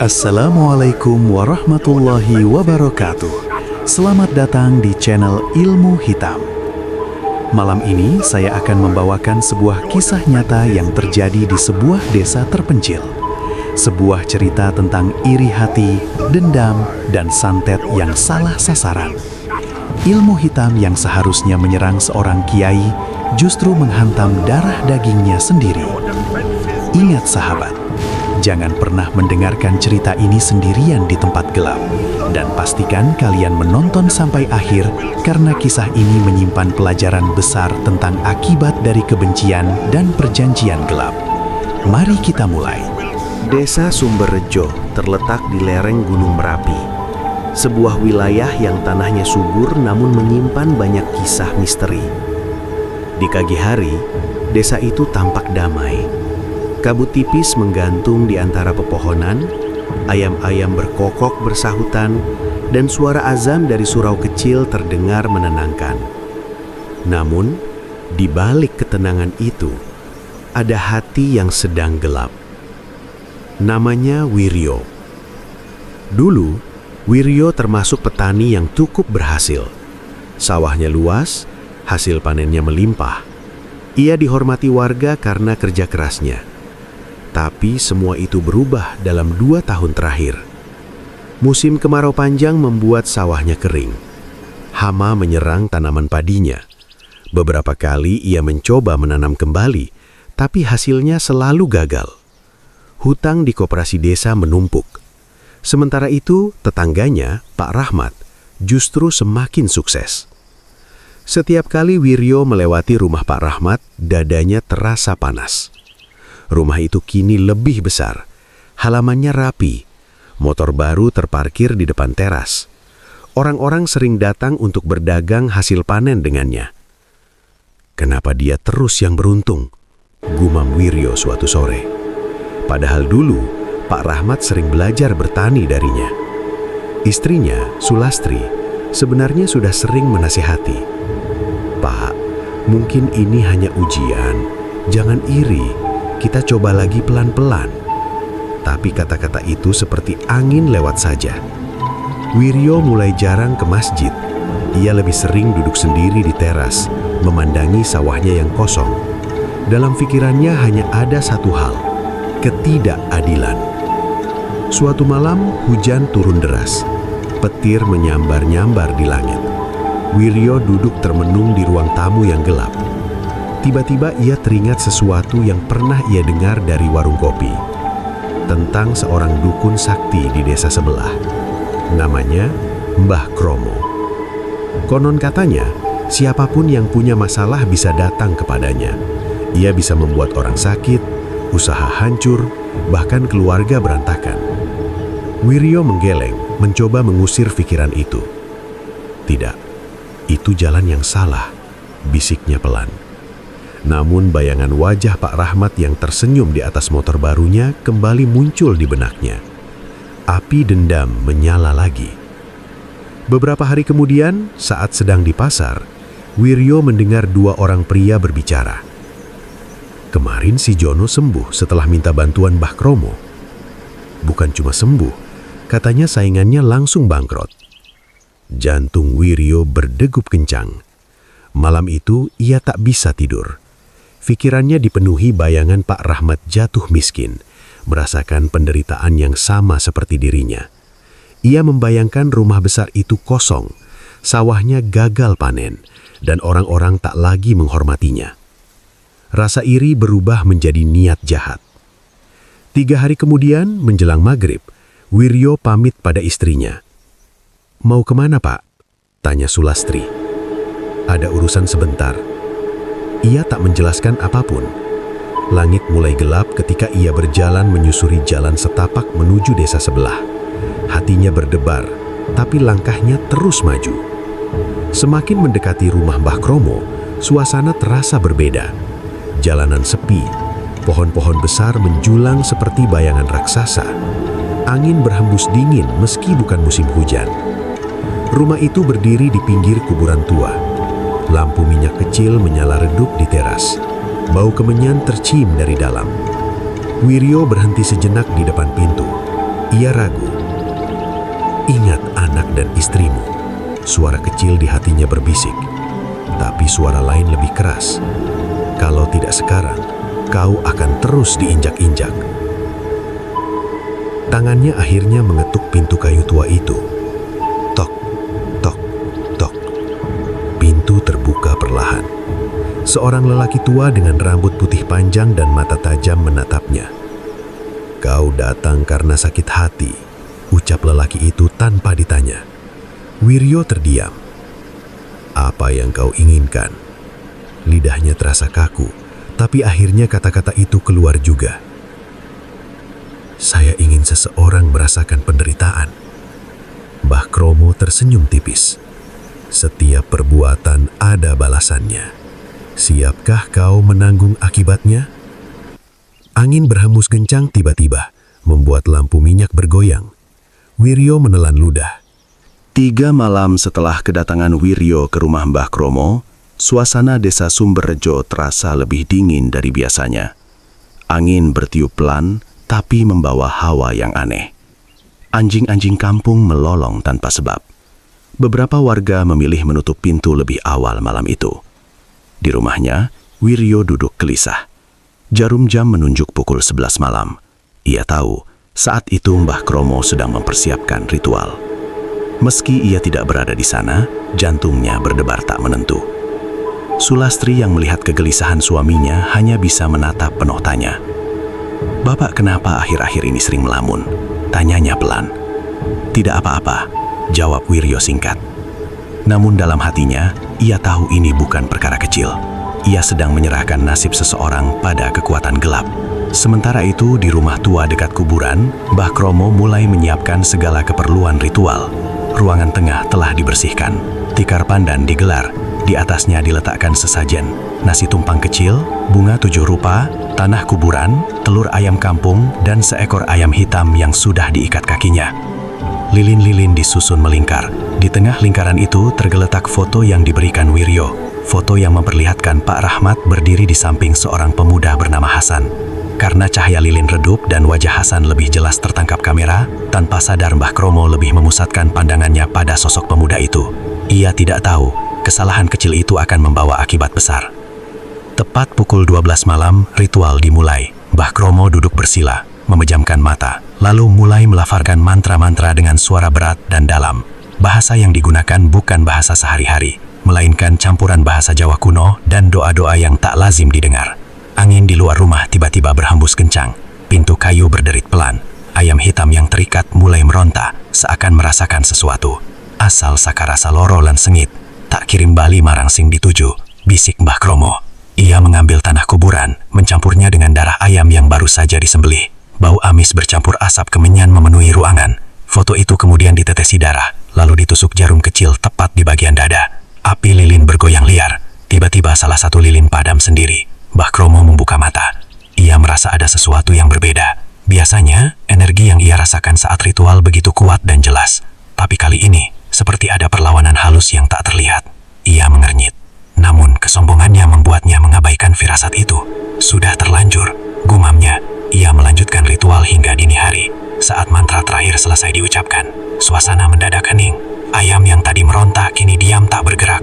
Assalamualaikum warahmatullahi wabarakatuh. Selamat datang di channel Ilmu Hitam. Malam ini saya akan membawakan sebuah kisah nyata yang terjadi di sebuah desa terpencil. Sebuah cerita tentang iri hati, dendam, dan santet yang salah sasaran. Ilmu hitam yang seharusnya menyerang seorang kiai justru menghantam darah dagingnya sendiri. Ingat sahabat, jangan pernah mendengarkan cerita ini sendirian di tempat gelap. Dan pastikan kalian menonton sampai akhir karena kisah ini menyimpan pelajaran besar tentang akibat dari kebencian dan perjanjian gelap. Mari kita mulai. Desa Sumberrejo terletak di lereng Gunung Merapi. Sebuah wilayah yang tanahnya subur namun menyimpan banyak kisah misteri. Di pagi hari, desa itu tampak damai. Kabut tipis menggantung di antara pepohonan, ayam-ayam berkokok bersahutan, dan suara azan dari surau kecil terdengar menenangkan. Namun, di balik ketenangan itu, ada hati yang sedang gelap. Namanya Wiryo. Dulu, Wiryo termasuk petani yang cukup berhasil. Sawahnya luas, hasil panennya melimpah. Ia dihormati warga karena kerja kerasnya. Tapi semua itu berubah dalam 2 tahun terakhir. Musim kemarau panjang membuat sawahnya kering. Hama menyerang tanaman padinya. Beberapa kali ia mencoba menanam kembali, tapi hasilnya selalu gagal. Hutang di koperasi desa menumpuk. Sementara itu, tetangganya, Pak Rahmat, justru semakin sukses. Setiap kali Wiryo melewati rumah Pak Rahmat, dadanya terasa panas. Rumah itu kini lebih besar, halamannya rapi, motor baru terparkir di depan teras. Orang-orang sering datang untuk berdagang hasil panen dengannya. Kenapa dia terus yang beruntung? Gumam Wiryo suatu sore. Padahal dulu, Pak Rahmat sering belajar bertani darinya. Istrinya, Sulastri, sebenarnya sudah sering menasihati. Pak, mungkin ini hanya ujian, jangan iri. Kita coba lagi pelan-pelan. Tapi kata-kata itu seperti angin lewat saja. Wiryo mulai jarang ke masjid. Ia lebih sering duduk sendiri di teras, memandangi sawahnya yang kosong. Dalam pikirannya hanya ada satu hal, ketidakadilan. Suatu malam, hujan turun deras. Petir menyambar-nyambar di langit. Wiryo duduk termenung di ruang tamu yang gelap. Tiba-tiba ia teringat sesuatu yang pernah ia dengar dari warung kopi. Tentang seorang dukun sakti di desa sebelah. Namanya Mbah Kromo. Konon katanya, siapapun yang punya masalah bisa datang kepadanya. Ia bisa membuat orang sakit, usaha hancur, bahkan keluarga berantakan. Wiryo menggeleng, mencoba mengusir pikiran itu. Tidak, itu jalan yang salah, bisiknya pelan. Namun bayangan wajah Pak Rahmat yang tersenyum di atas motor barunya kembali muncul di benaknya. Api dendam menyala lagi. Beberapa hari kemudian, saat sedang di pasar, Wiryo mendengar 2 orang pria berbicara. Kemarin si Jono sembuh setelah minta bantuan Mbah Kromo. Bukan cuma sembuh, katanya saingannya langsung bangkrut. Jantung Wiryo berdegup kencang. Malam itu ia tak bisa tidur. Pikirannya dipenuhi bayangan Pak Rahmat jatuh miskin, merasakan penderitaan yang sama seperti dirinya. Ia membayangkan rumah besar itu kosong, sawahnya gagal panen, dan orang-orang tak lagi menghormatinya. Rasa iri berubah menjadi niat jahat. 3 hari kemudian, menjelang maghrib, Wiryo pamit pada istrinya. "Mau kemana, Pak?" tanya Sulastri. "Ada urusan sebentar." Ia tak menjelaskan apapun. Langit mulai gelap ketika ia berjalan menyusuri jalan setapak menuju desa sebelah. Hatinya berdebar, tapi langkahnya terus maju. Semakin mendekati rumah Mbah Kromo, suasana terasa berbeda. Jalanan sepi, pohon-pohon besar menjulang seperti bayangan raksasa. Angin berhembus dingin meski bukan musim hujan. Rumah itu berdiri di pinggir kuburan tua. Lampu minyak kecil menyala redup di teras. Bau kemenyan tercium dari dalam. Wiryo berhenti sejenak di depan pintu. Ia ragu. Ingat anak dan istrimu. Suara kecil di hatinya berbisik. Tapi suara lain lebih keras. Kalau tidak sekarang, kau akan terus diinjak-injak. Tangannya akhirnya mengetuk pintu kayu tua itu. Tok, tok, tok. Pintu terbuka perlahan. Seorang lelaki tua dengan rambut putih panjang dan mata tajam menatapnya. Kau datang karena sakit hati, ucap lelaki itu tanpa ditanya. Wiryo terdiam. Apa yang kau inginkan? Lidahnya terasa kaku, tapi akhirnya kata-kata itu keluar juga. Saya ingin seseorang merasakan penderitaan. Mbah Kromo tersenyum tipis. Setiap perbuatan ada balasannya. Siapkah kau menanggung akibatnya? Angin berhembus kencang tiba-tiba, membuat lampu minyak bergoyang. Wiryo menelan ludah. 3 malam setelah kedatangan Wiryo ke rumah Mbah Kromo, suasana desa Sumberrejo terasa lebih dingin dari biasanya. Angin bertiup pelan, tapi membawa hawa yang aneh. Anjing-anjing kampung melolong tanpa sebab. Beberapa warga memilih menutup pintu lebih awal malam itu. Di rumahnya, Wiryo duduk gelisah. Jarum jam menunjuk pukul 11 malam. Ia tahu, saat itu Mbah Kromo sedang mempersiapkan ritual. Meski ia tidak berada di sana, jantungnya berdebar tak menentu. Sulastri yang melihat kegelisahan suaminya hanya bisa menatap penuh tanya. Bapak kenapa akhir-akhir ini sering melamun? Tanyanya pelan. Tidak apa-apa, jawab Wiryo singkat. Namun dalam hatinya, ia tahu ini bukan perkara kecil. Ia sedang menyerahkan nasib seseorang pada kekuatan gelap. Sementara itu, di rumah tua dekat kuburan, Mbah Kromo mulai menyiapkan segala keperluan ritual. Ruangan tengah telah dibersihkan. Tikar pandan digelar. Di atasnya diletakkan sesajen, nasi tumpang kecil, bunga 7 rupa, tanah kuburan, telur ayam kampung, dan seekor ayam hitam yang sudah diikat kakinya. Lilin-lilin disusun melingkar. Di tengah lingkaran itu tergeletak foto yang diberikan Wiryo. Foto yang memperlihatkan Pak Rahmat berdiri di samping seorang pemuda bernama Hasan. Karena cahaya lilin redup dan wajah Hasan lebih jelas tertangkap kamera, tanpa sadar Mbah Kromo lebih memusatkan pandangannya pada sosok pemuda itu. Ia tidak tahu, kesalahan kecil itu akan membawa akibat besar. Tepat pukul 12 malam, ritual dimulai. Mbah Kromo duduk bersila, memejamkan mata, lalu mulai melafalkan mantra-mantra dengan suara berat dan dalam. Bahasa yang digunakan bukan bahasa sehari-hari, melainkan campuran bahasa Jawa kuno dan doa-doa yang tak lazim didengar. Angin di luar rumah tiba-tiba berhembus kencang. Pintu kayu berderit pelan. Ayam hitam yang terikat mulai meronta, seakan merasakan sesuatu. Asal sakarasa loro lan sengit, tak kirim bali marang sing dituju, bisik Mbah Kromo. Ia mengambil tanah kuburan, mencampurnya dengan darah ayam yang baru saja disembelih. Bau amis bercampur asap kemenyan memenuhi ruangan. Foto itu kemudian ditetesi darah, lalu ditusuk jarum kecil tepat di bagian dada. Api lilin bergoyang liar. Tiba-tiba salah satu lilin padam sendiri. Mbah Kromo membuka mata. Ia merasa ada sesuatu yang berbeda. Biasanya, energi yang ia rasakan saat ritual begitu kuat dan jelas. Tapi kali ini, seperti ada perlawanan halus yang tak terlihat. Ia mengernyit. Namun, kesombongannya membuatnya mengabaikan firasat itu. Sudah terlanjur, gumamnya. Ia melanjutkan ritual hingga dini hari. Saat mantra terakhir selesai diucapkan, suasana mendadak hening. Ayam yang tadi meronta kini diam tak bergerak.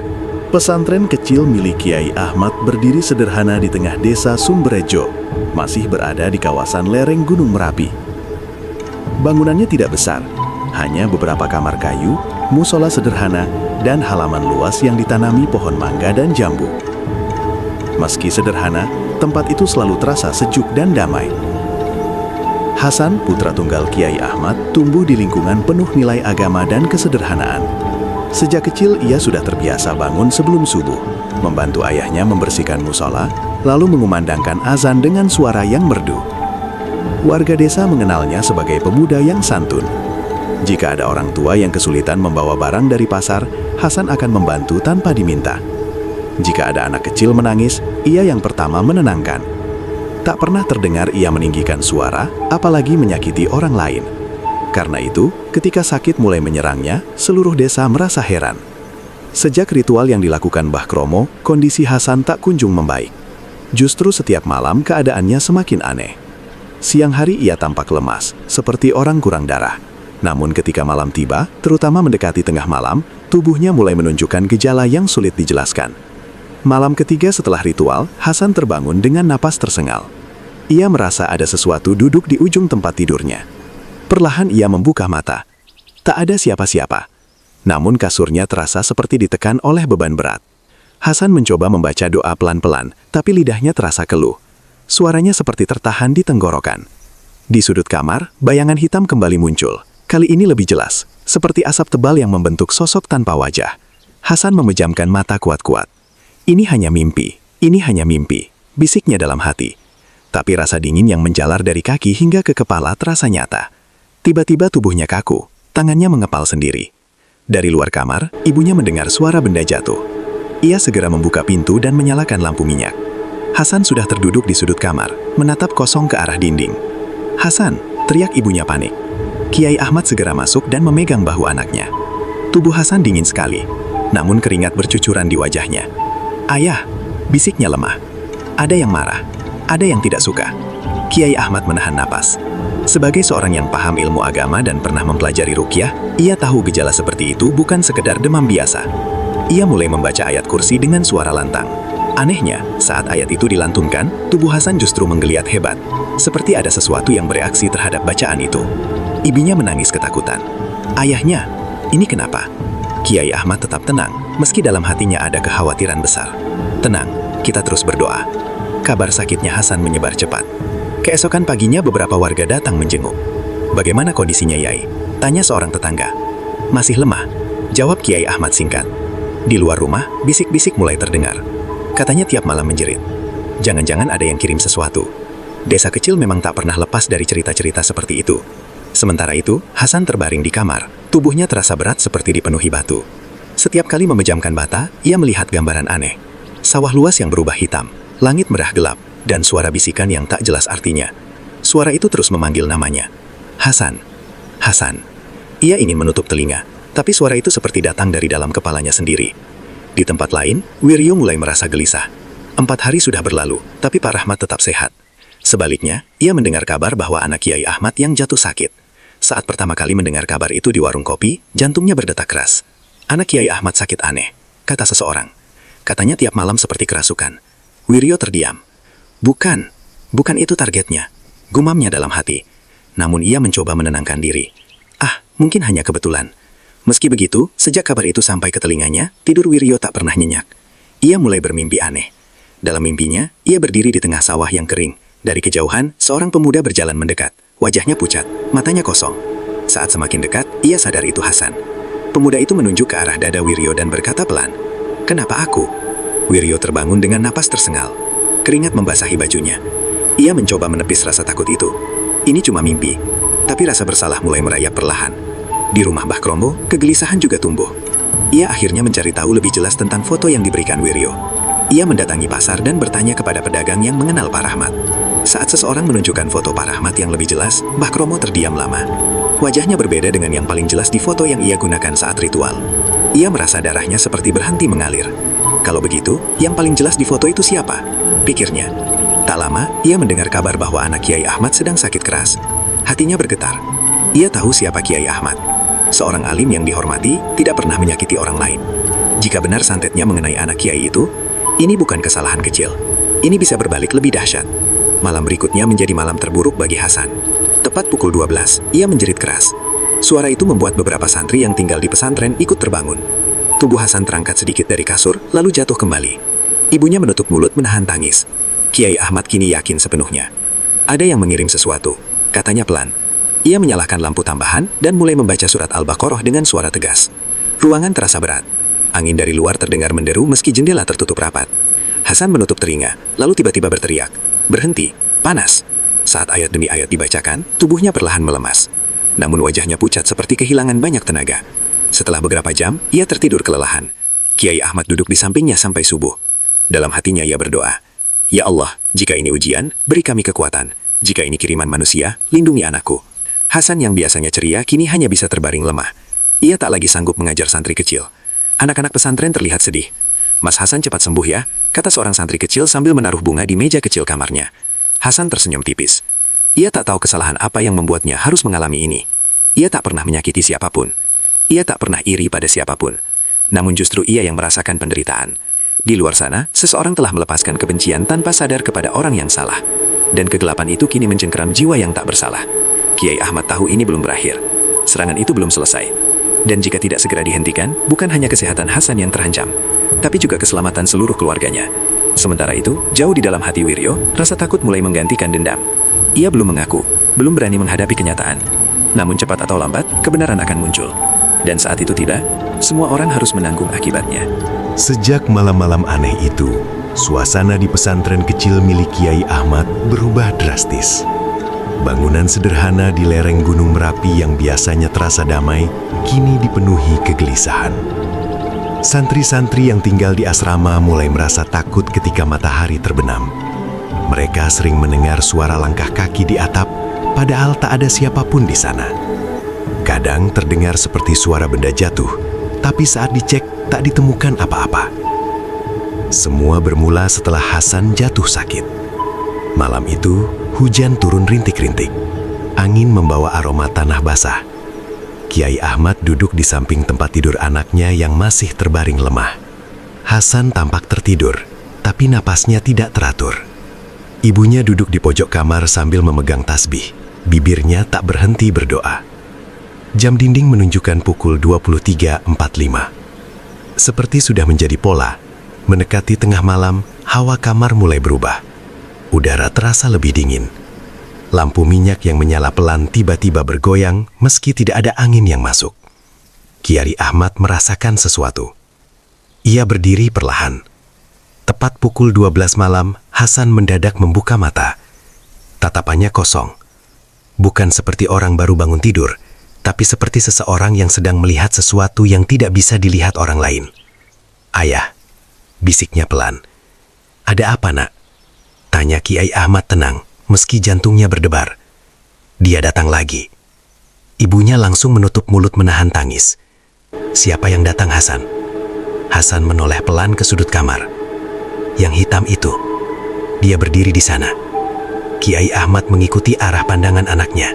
Pesantren kecil milik Kiai Ahmad berdiri sederhana di tengah desa Sumberrejo, masih berada di kawasan lereng Gunung Merapi. Bangunannya tidak besar, hanya beberapa kamar kayu, musola sederhana, dan halaman luas yang ditanami pohon mangga dan jambu. Meski sederhana, tempat itu selalu terasa sejuk dan damai. Hasan, putra tunggal Kiai Ahmad, tumbuh di lingkungan penuh nilai agama dan kesederhanaan. Sejak kecil ia sudah terbiasa bangun sebelum subuh, membantu ayahnya membersihkan musola, lalu mengumandangkan azan dengan suara yang merdu. Warga desa mengenalnya sebagai pemuda yang santun. Jika ada orang tua yang kesulitan membawa barang dari pasar, Hasan akan membantu tanpa diminta. Jika ada anak kecil menangis, ia yang pertama menenangkan. Tak pernah terdengar ia meninggikan suara, apalagi menyakiti orang lain. Karena itu, ketika sakit mulai menyerangnya, seluruh desa merasa heran. Sejak ritual yang dilakukan Mbah Kromo, kondisi Hasan tak kunjung membaik. Justru setiap malam keadaannya semakin aneh. Siang hari ia tampak lemas, seperti orang kurang darah. Namun ketika malam tiba, terutama mendekati tengah malam, tubuhnya mulai menunjukkan gejala yang sulit dijelaskan. Malam ketiga setelah ritual, Hasan terbangun dengan napas tersengal. Ia merasa ada sesuatu duduk di ujung tempat tidurnya. Perlahan ia membuka mata. Tak ada siapa-siapa. Namun kasurnya terasa seperti ditekan oleh beban berat. Hasan mencoba membaca doa pelan-pelan, tapi lidahnya terasa keluh. Suaranya seperti tertahan di tenggorokan. Di sudut kamar, bayangan hitam kembali muncul. Kali ini lebih jelas, seperti asap tebal yang membentuk sosok tanpa wajah. Hasan memejamkan mata kuat-kuat. Ini hanya mimpi, bisiknya dalam hati. Tapi rasa dingin yang menjalar dari kaki hingga ke kepala terasa nyata. Tiba-tiba tubuhnya kaku, tangannya mengepal sendiri. Dari luar kamar, ibunya mendengar suara benda jatuh. Ia segera membuka pintu dan menyalakan lampu minyak. Hasan sudah terduduk di sudut kamar, menatap kosong ke arah dinding. "Hasan!" teriak ibunya panik. Kiai Ahmad segera masuk dan memegang bahu anaknya. Tubuh Hasan dingin sekali, namun keringat bercucuran di wajahnya. "Ayah!" bisiknya lemah. Ada yang marah, ada yang tidak suka. Kiai Ahmad menahan napas. Sebagai seorang yang paham ilmu agama dan pernah mempelajari ruqyah, ia tahu gejala seperti itu bukan sekedar demam biasa. Ia mulai membaca ayat kursi dengan suara lantang. Anehnya, saat ayat itu dilantunkan, tubuh Hasan justru menggeliat hebat, seperti ada sesuatu yang bereaksi terhadap bacaan itu. Ibunya menangis ketakutan. "Ayahnya, ini kenapa?" Kiai Ahmad tetap tenang, meski dalam hatinya ada kekhawatiran besar. "Tenang, kita terus berdoa." Kabar sakitnya Hasan menyebar cepat. Keesokan paginya beberapa warga datang menjenguk. "Bagaimana kondisinya, Yai?" tanya seorang tetangga. "Masih lemah," jawab Kiai Ahmad singkat. Di luar rumah, bisik-bisik mulai terdengar. Katanya tiap malam menjerit. Jangan-jangan ada yang kirim sesuatu. Desa kecil memang tak pernah lepas dari cerita-cerita seperti itu. Sementara itu, Hasan terbaring di kamar. Tubuhnya terasa berat seperti dipenuhi batu. Setiap kali memejamkan mata, ia melihat gambaran aneh. Sawah luas yang berubah hitam, langit merah gelap, dan suara bisikan yang tak jelas artinya. Suara itu terus memanggil namanya. "Hasan! Hasan!" Ia ingin menutup telinga, tapi suara itu seperti datang dari dalam kepalanya sendiri. Di tempat lain, Wiryo mulai merasa gelisah. 4 hari sudah berlalu, tapi Pak Rahmat tetap sehat. Sebaliknya, ia mendengar kabar bahwa anak Kiai Ahmad yang jatuh sakit. Saat pertama kali mendengar kabar itu di warung kopi, jantungnya berdetak keras. "Anak Kiai Ahmad sakit aneh," kata seseorang. Katanya tiap malam seperti kerasukan. Wiryo terdiam. Bukan itu targetnya," gumamnya dalam hati. Namun ia mencoba menenangkan diri. Mungkin hanya kebetulan. Meski begitu, sejak kabar itu sampai ke telinganya, tidur Wiryo tak pernah nyenyak. Ia mulai bermimpi aneh. Dalam mimpinya, ia berdiri di tengah sawah yang kering. Dari kejauhan, seorang pemuda berjalan mendekat. Wajahnya pucat, matanya kosong. Saat semakin dekat, ia sadar itu Hasan. Pemuda itu menunjuk ke arah dada Wiryo dan berkata pelan, "Kenapa aku?" Wiryo terbangun dengan napas tersengal. Keringat membasahi bajunya. Ia mencoba menepis rasa takut itu. Ini cuma mimpi, tapi rasa bersalah mulai merayap perlahan. Di rumah Mbah Kromo, kegelisahan juga tumbuh. Ia akhirnya mencari tahu lebih jelas tentang foto yang diberikan Wiryo. Ia mendatangi pasar dan bertanya kepada pedagang yang mengenal Pak Rahmat. Saat seseorang menunjukkan foto Pak Rahmat yang lebih jelas, Mbah Kromo terdiam lama. Wajahnya berbeda dengan yang paling jelas di foto yang ia gunakan saat ritual. Ia merasa darahnya seperti berhenti mengalir. Kalau begitu, yang paling jelas di foto itu siapa? Pikirnya. Tak lama, ia mendengar kabar bahwa anak Kiai Ahmad sedang sakit keras. Hatinya bergetar. Ia tahu siapa Kiai Ahmad. Seorang alim yang dihormati, tidak pernah menyakiti orang lain. Jika benar santetnya mengenai anak Kiai itu, ini bukan kesalahan kecil. Ini bisa berbalik lebih dahsyat. Malam berikutnya menjadi malam terburuk bagi Hasan. Tepat pukul 12, ia menjerit keras. Suara itu membuat beberapa santri yang tinggal di pesantren ikut terbangun. Tubuh Hasan terangkat sedikit dari kasur, lalu jatuh kembali. Ibunya menutup mulut menahan tangis. Kiai Ahmad kini yakin sepenuhnya. Ada yang mengirim sesuatu, katanya pelan. Ia menyalakan lampu tambahan dan mulai membaca surat Al-Baqarah dengan suara tegas. Ruangan terasa berat. Angin dari luar terdengar menderu meski jendela tertutup rapat. Hasan menutup telinga, lalu tiba-tiba berteriak. "Berhenti, panas." Saat ayat demi ayat dibacakan, tubuhnya perlahan melemas. Namun wajahnya pucat seperti kehilangan banyak tenaga. Setelah beberapa jam, ia tertidur kelelahan. Kiai Ahmad duduk di sampingnya sampai subuh. Dalam hatinya ia berdoa, "Ya Allah, jika ini ujian, beri kami kekuatan. Jika ini kiriman manusia, lindungi anakku." Hasan yang biasanya ceria kini hanya bisa terbaring lemah. Ia tak lagi sanggup mengajar santri kecil. Anak-anak pesantren terlihat sedih. "Mas Hasan cepat sembuh ya," kata seorang santri kecil sambil menaruh bunga di meja kecil kamarnya. Hasan tersenyum tipis. Ia tak tahu kesalahan apa yang membuatnya harus mengalami ini. Ia tak pernah menyakiti siapapun. Ia tak pernah iri pada siapapun. Namun justru ia yang merasakan penderitaan. Di luar sana, seseorang telah melepaskan kebencian tanpa sadar kepada orang yang salah. Dan kegelapan itu kini mencengkeram jiwa yang tak bersalah. Kiai Ahmad tahu ini belum berakhir. Serangan itu belum selesai. Dan jika tidak segera dihentikan, bukan hanya kesehatan Hasan yang terancam, tapi juga keselamatan seluruh keluarganya. Sementara itu, jauh di dalam hati Wiryo, rasa takut mulai menggantikan dendam. Ia belum mengaku, belum berani menghadapi kenyataan. Namun cepat atau lambat, kebenaran akan muncul. Dan saat itu tiba, semua orang harus menanggung akibatnya. Sejak malam-malam aneh itu, suasana di pesantren kecil milik Kiai Ahmad berubah drastis. Bangunan sederhana di lereng Gunung Merapi yang biasanya terasa damai, kini dipenuhi kegelisahan. Santri-santri yang tinggal di asrama mulai merasa takut ketika matahari terbenam. Mereka sering mendengar suara langkah kaki di atap, padahal tak ada siapapun di sana. Kadang terdengar seperti suara benda jatuh, tapi saat dicek tak ditemukan apa-apa. Semua bermula setelah Hasan jatuh sakit. Malam itu, hujan turun rintik-rintik. Angin membawa aroma tanah basah. Kiai Ahmad duduk di samping tempat tidur anaknya yang masih terbaring lemah. Hasan tampak tertidur, tapi napasnya tidak teratur. Ibunya duduk di pojok kamar sambil memegang tasbih. Bibirnya tak berhenti berdoa. Jam dinding menunjukkan pukul 23.45. Seperti sudah menjadi pola, mendekati tengah malam, hawa kamar mulai berubah. Udara terasa lebih dingin. Lampu minyak yang menyala pelan tiba-tiba bergoyang meski tidak ada angin yang masuk. Kiai Ahmad merasakan sesuatu. Ia berdiri perlahan. Tepat pukul 12 malam, Hasan mendadak membuka mata. Tatapannya kosong. Bukan seperti orang baru bangun tidur, tapi seperti seseorang yang sedang melihat sesuatu yang tidak bisa dilihat orang lain. "Ayah," bisiknya pelan. "Ada apa, Nak?" Tanya Kiai Ahmad tenang, meski jantungnya berdebar. Dia datang lagi. Ibunya langsung menutup mulut menahan tangis. "Siapa yang datang, Hasan?" Hasan menoleh pelan ke sudut kamar. "Yang hitam itu." Dia berdiri di sana. Kiai Ahmad mengikuti arah pandangan anaknya.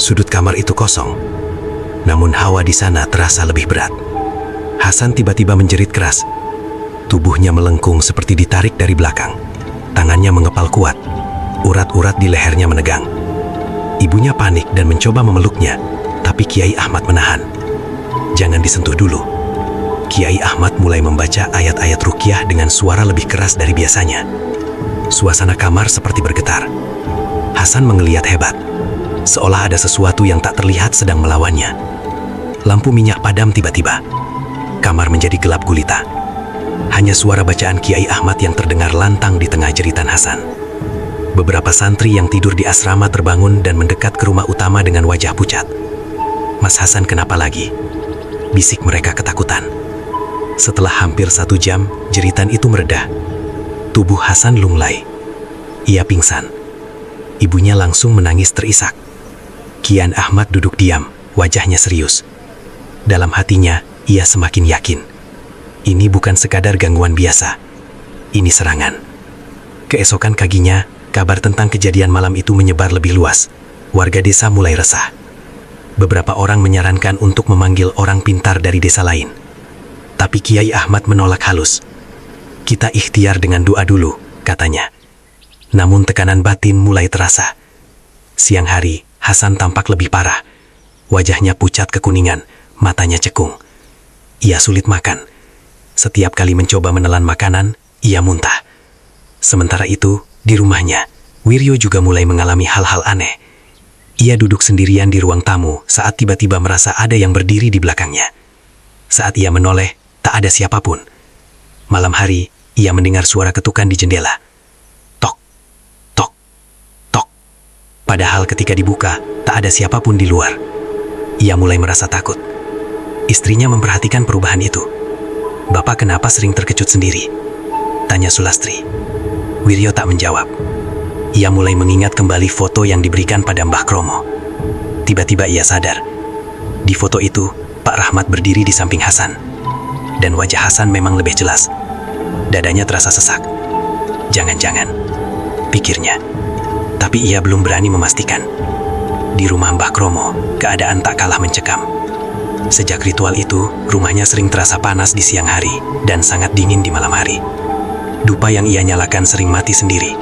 Sudut kamar itu kosong. Namun hawa di sana terasa lebih berat. Hasan tiba-tiba menjerit keras. Tubuhnya melengkung seperti ditarik dari belakang. Tangannya mengepal kuat. Urat-urat di lehernya menegang. Ibunya panik dan mencoba memeluknya, tapi Kiai Ahmad menahan. "Jangan disentuh dulu." Kiai Ahmad mulai membaca ayat-ayat ruqyah dengan suara lebih keras dari biasanya. Suasana kamar seperti bergetar. Hasan menggeliat hebat, seolah ada sesuatu yang tak terlihat sedang melawannya. Lampu minyak padam tiba-tiba. Kamar menjadi gelap gulita. Hanya suara bacaan Kiai Ahmad yang terdengar lantang di tengah jeritan Hasan. Beberapa santri yang tidur di asrama terbangun dan mendekat ke rumah utama dengan wajah pucat. "Mas Hasan kenapa lagi?" bisik mereka ketakutan. Setelah hampir 1 jam, jeritan itu mereda. Tubuh Hasan lunglai. Ia pingsan. Ibunya langsung menangis terisak. Kiai Ahmad duduk diam, wajahnya serius. Dalam hatinya, ia semakin yakin. Ini bukan sekadar gangguan biasa. Ini serangan. Keesokan paginya, kabar tentang kejadian malam itu menyebar lebih luas. Warga desa mulai resah. Beberapa orang menyarankan untuk memanggil orang pintar dari desa lain. Tapi Kiai Ahmad menolak halus. "Kita ikhtiar dengan doa dulu," katanya. Namun tekanan batin mulai terasa. Siang hari, Hasan tampak lebih parah. Wajahnya pucat kekuningan, matanya cekung. Ia sulit makan. Setiap kali mencoba menelan makanan, ia muntah. Sementara itu, di rumahnya, Wiryo juga mulai mengalami hal-hal aneh. Ia duduk sendirian di ruang tamu saat tiba-tiba merasa ada yang berdiri di belakangnya. Saat ia menoleh, tak ada siapapun. Malam hari, ia mendengar suara ketukan di jendela. Tok, tok, tok. Padahal ketika dibuka, tak ada siapapun di luar. Ia mulai merasa takut. Istrinya memperhatikan perubahan itu. "Bapak kenapa sering terkejut sendiri?" tanya Sulastri. Wiryo tak menjawab. Ia mulai mengingat kembali foto yang diberikan pada Mbah Kromo. Tiba-tiba ia sadar. Di foto itu, Pak Rahmat berdiri di samping Hasan. Dan wajah Hasan memang lebih jelas. Dadanya terasa sesak. Jangan-jangan, pikirnya. Tapi ia belum berani memastikan. Di rumah Mbah Kromo, keadaan tak kalah mencekam. Sejak ritual itu, rumahnya sering terasa panas di siang hari dan sangat dingin di malam hari. Dupa yang ia nyalakan sering mati sendiri.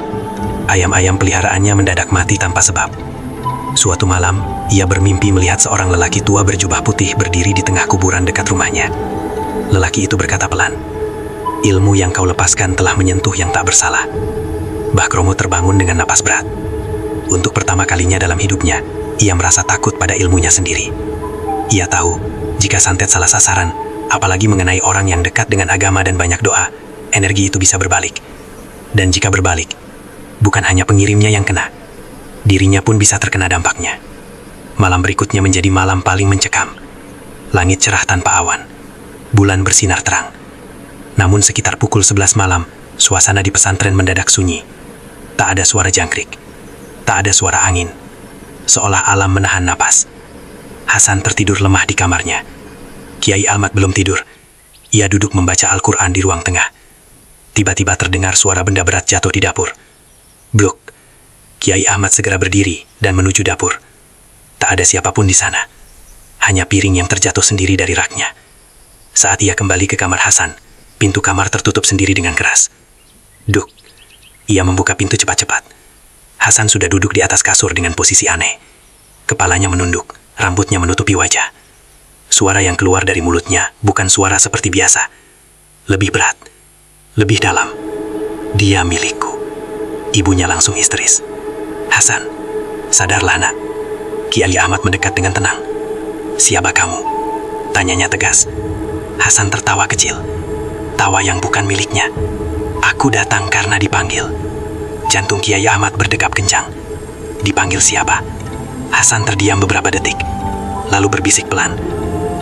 Ayam-ayam peliharaannya mendadak mati tanpa sebab. Suatu malam, ia bermimpi melihat seorang lelaki tua berjubah putih berdiri di tengah kuburan dekat rumahnya. Lelaki itu berkata pelan, "Ilmu yang kau lepaskan telah menyentuh yang tak bersalah." Mbah Kromo terbangun dengan napas berat. Untuk pertama kalinya dalam hidupnya, ia merasa takut pada ilmunya sendiri. Ia tahu, jika santet salah sasaran, apalagi mengenai orang yang dekat dengan agama dan banyak doa, energi itu bisa berbalik. Dan jika berbalik, bukan hanya pengirimnya yang kena, dirinya pun bisa terkena dampaknya. Malam berikutnya menjadi malam paling mencekam. Langit cerah tanpa awan. Bulan bersinar terang. Namun sekitar pukul 11 malam, suasana di pesantren mendadak sunyi. Tak ada suara jangkrik. Tak ada suara angin. Seolah alam menahan napas. Hasan tertidur lemah di kamarnya. Kiai Ahmad belum tidur. Ia duduk membaca Al-Quran di ruang tengah. Tiba-tiba terdengar suara benda berat jatuh di dapur. Bluk. Kiai Ahmad segera berdiri dan menuju dapur. Tak ada siapapun di sana. Hanya piring yang terjatuh sendiri dari raknya. Saat ia kembali ke kamar Hasan, pintu kamar tertutup sendiri dengan keras. Duk. Ia membuka pintu cepat-cepat. Hasan sudah duduk di atas kasur dengan posisi aneh. Kepalanya menunduk, rambutnya menutupi wajah. Suara yang keluar dari mulutnya bukan suara seperti biasa. Lebih berat, lebih dalam. "Dia milikku." Ibunya langsung histeris. "Hasan, sadarlah nak." Kiai Ahmad mendekat dengan tenang. "Siapa kamu?" tanyanya tegas. Hasan tertawa kecil. Tawa yang bukan miliknya. "Aku datang karena dipanggil." Jantung Kiai Ahmad berdegup kencang. Dipanggil siapa? Hasan terdiam beberapa detik, lalu berbisik pelan.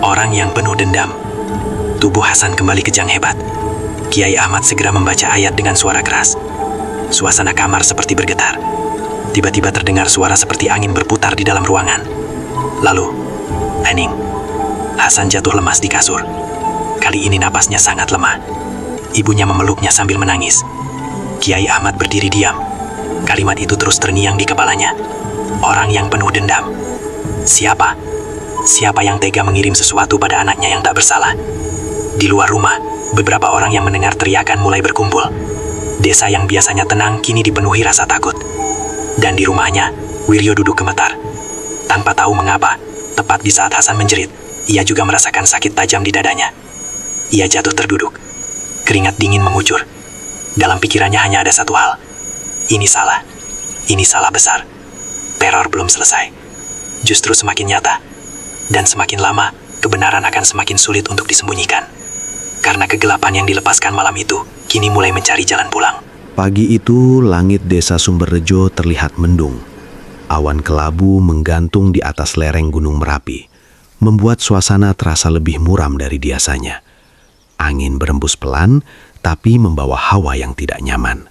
"Orang yang penuh dendam." Tubuh Hasan kembali kejang hebat. Kiai Ahmad segera membaca ayat dengan suara keras. Suasana kamar seperti bergetar. Tiba-tiba terdengar suara seperti angin berputar di dalam ruangan. Lalu, hening. Hasan jatuh lemas di kasur. Kali ini napasnya sangat lemah. Ibunya memeluknya sambil menangis. Kiai Ahmad berdiri diam. Kalimat itu terus terngiang di kepalanya. Orang yang penuh dendam. Siapa? Siapa yang tega mengirim sesuatu pada anaknya yang tak bersalah? Di luar rumah, beberapa orang yang mendengar teriakan mulai berkumpul. Desa yang biasanya tenang kini dipenuhi rasa takut. Dan di rumahnya, Wiryo duduk gemetar. Tanpa tahu mengapa, tepat di saat Hasan menjerit, ia juga merasakan sakit tajam di dadanya. Ia jatuh terduduk. Keringat dingin mengucur. Dalam pikirannya hanya ada satu hal. Ini salah. Ini salah besar. Teror belum selesai. Justru semakin nyata. Dan semakin lama, kebenaran akan semakin sulit untuk disembunyikan. Karena kegelapan yang dilepaskan malam itu, kini mulai mencari jalan pulang. Pagi itu, langit desa Sumberrejo terlihat mendung. Awan kelabu menggantung di atas lereng Gunung Merapi, membuat suasana terasa lebih muram dari biasanya. Angin berembus pelan, tapi membawa hawa yang tidak nyaman.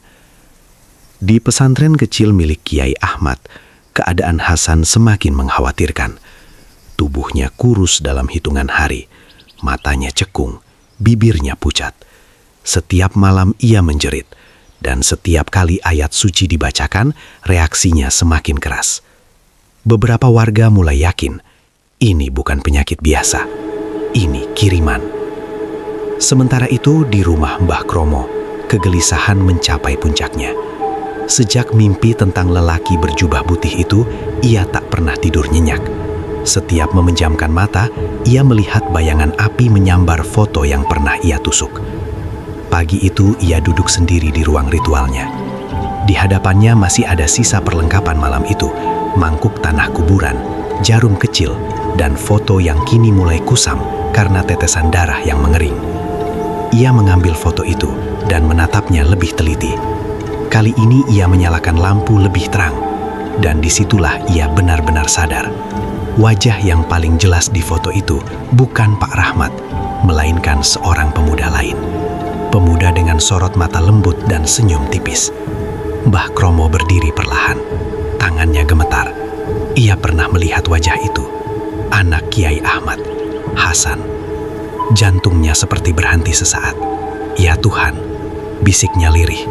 Di pesantren kecil milik Kiai Ahmad, keadaan Hasan semakin mengkhawatirkan. Tubuhnya kurus dalam hitungan hari, matanya cekung, bibirnya pucat. Setiap malam ia menjerit, dan setiap kali ayat suci dibacakan, reaksinya semakin keras. Beberapa warga mulai yakin, ini bukan penyakit biasa, ini kiriman. Sementara itu di rumah Mbah Kromo, kegelisahan mencapai puncaknya. Sejak mimpi tentang lelaki berjubah putih itu, ia tak pernah tidur nyenyak. Setiap memejamkan mata, ia melihat bayangan api menyambar foto yang pernah ia tusuk. Pagi itu ia duduk sendiri di ruang ritualnya. Di hadapannya masih ada sisa perlengkapan malam itu, mangkuk tanah kuburan, jarum kecil, dan foto yang kini mulai kusam karena tetesan darah yang mengering. Ia mengambil foto itu dan menatapnya lebih teliti. Kali ini ia menyalakan lampu lebih terang, dan disitulah ia benar-benar sadar. Wajah yang paling jelas di foto itu bukan Pak Rahmat, melainkan seorang pemuda lain. Pemuda dengan sorot mata lembut dan senyum tipis. Mbah Kromo berdiri perlahan, tangannya gemetar. Ia pernah melihat wajah itu, anak Kiai Ahmad, Hasan. Jantungnya seperti berhenti sesaat. "Ya Tuhan," bisiknya lirih.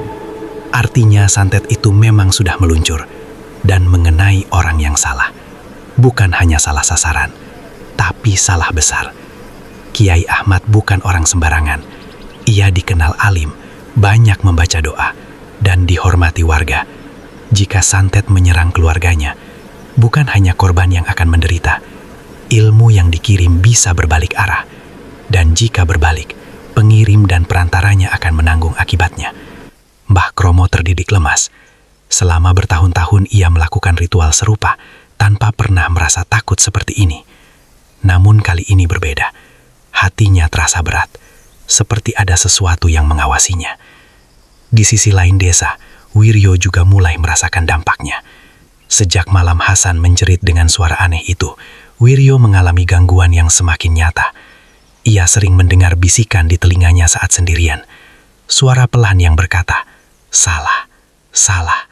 Artinya santet itu memang sudah meluncur. dan mengenai orang yang salah. Bukan hanya salah sasaran, tapi salah besar. Kiai Ahmad bukan orang sembarangan. Ia dikenal alim, banyak membaca doa, dan dihormati warga. Jika santet menyerang keluarganya, bukan hanya korban yang akan menderita, ilmu yang dikirim bisa berbalik arah. Dan jika berbalik, pengirim dan perantaranya akan menanggung akibatnya. Mbah Kromo terdidik lemas. Selama bertahun-tahun ia melakukan ritual serupa tanpa pernah merasa takut seperti ini. Namun kali ini berbeda. Hatinya terasa berat, seperti ada sesuatu yang mengawasinya. Di sisi lain desa, Wiryo juga mulai merasakan dampaknya. Sejak malam Hasan menjerit dengan suara aneh itu, Wiryo mengalami gangguan yang semakin nyata. Ia sering mendengar bisikan di telinganya saat sendirian. Suara pelan yang berkata, "Salah, salah."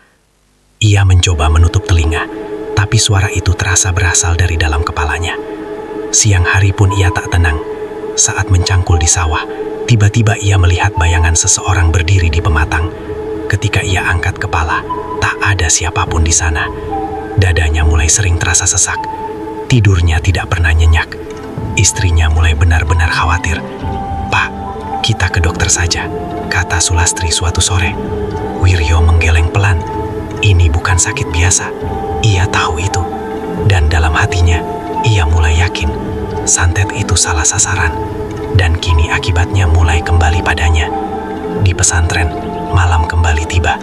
Ia mencoba menutup telinga, tapi suara itu terasa berasal dari dalam kepalanya. Siang hari pun ia tak tenang. Saat mencangkul di sawah, tiba-tiba ia melihat bayangan seseorang berdiri di pematang. Ketika ia angkat kepala, tak ada siapapun di sana. Dadanya mulai sering terasa sesak. Tidurnya tidak pernah nyenyak. Istrinya mulai benar-benar khawatir. "Pak, kita ke dokter saja," kata Sulastri suatu sore. Wiryo menggeleng pelan. Ini bukan sakit biasa. Ia tahu itu. Dan dalam hatinya, ia mulai yakin santet itu salah sasaran. Dan kini akibatnya mulai kembali padanya. Di pesantren, malam kembali tiba.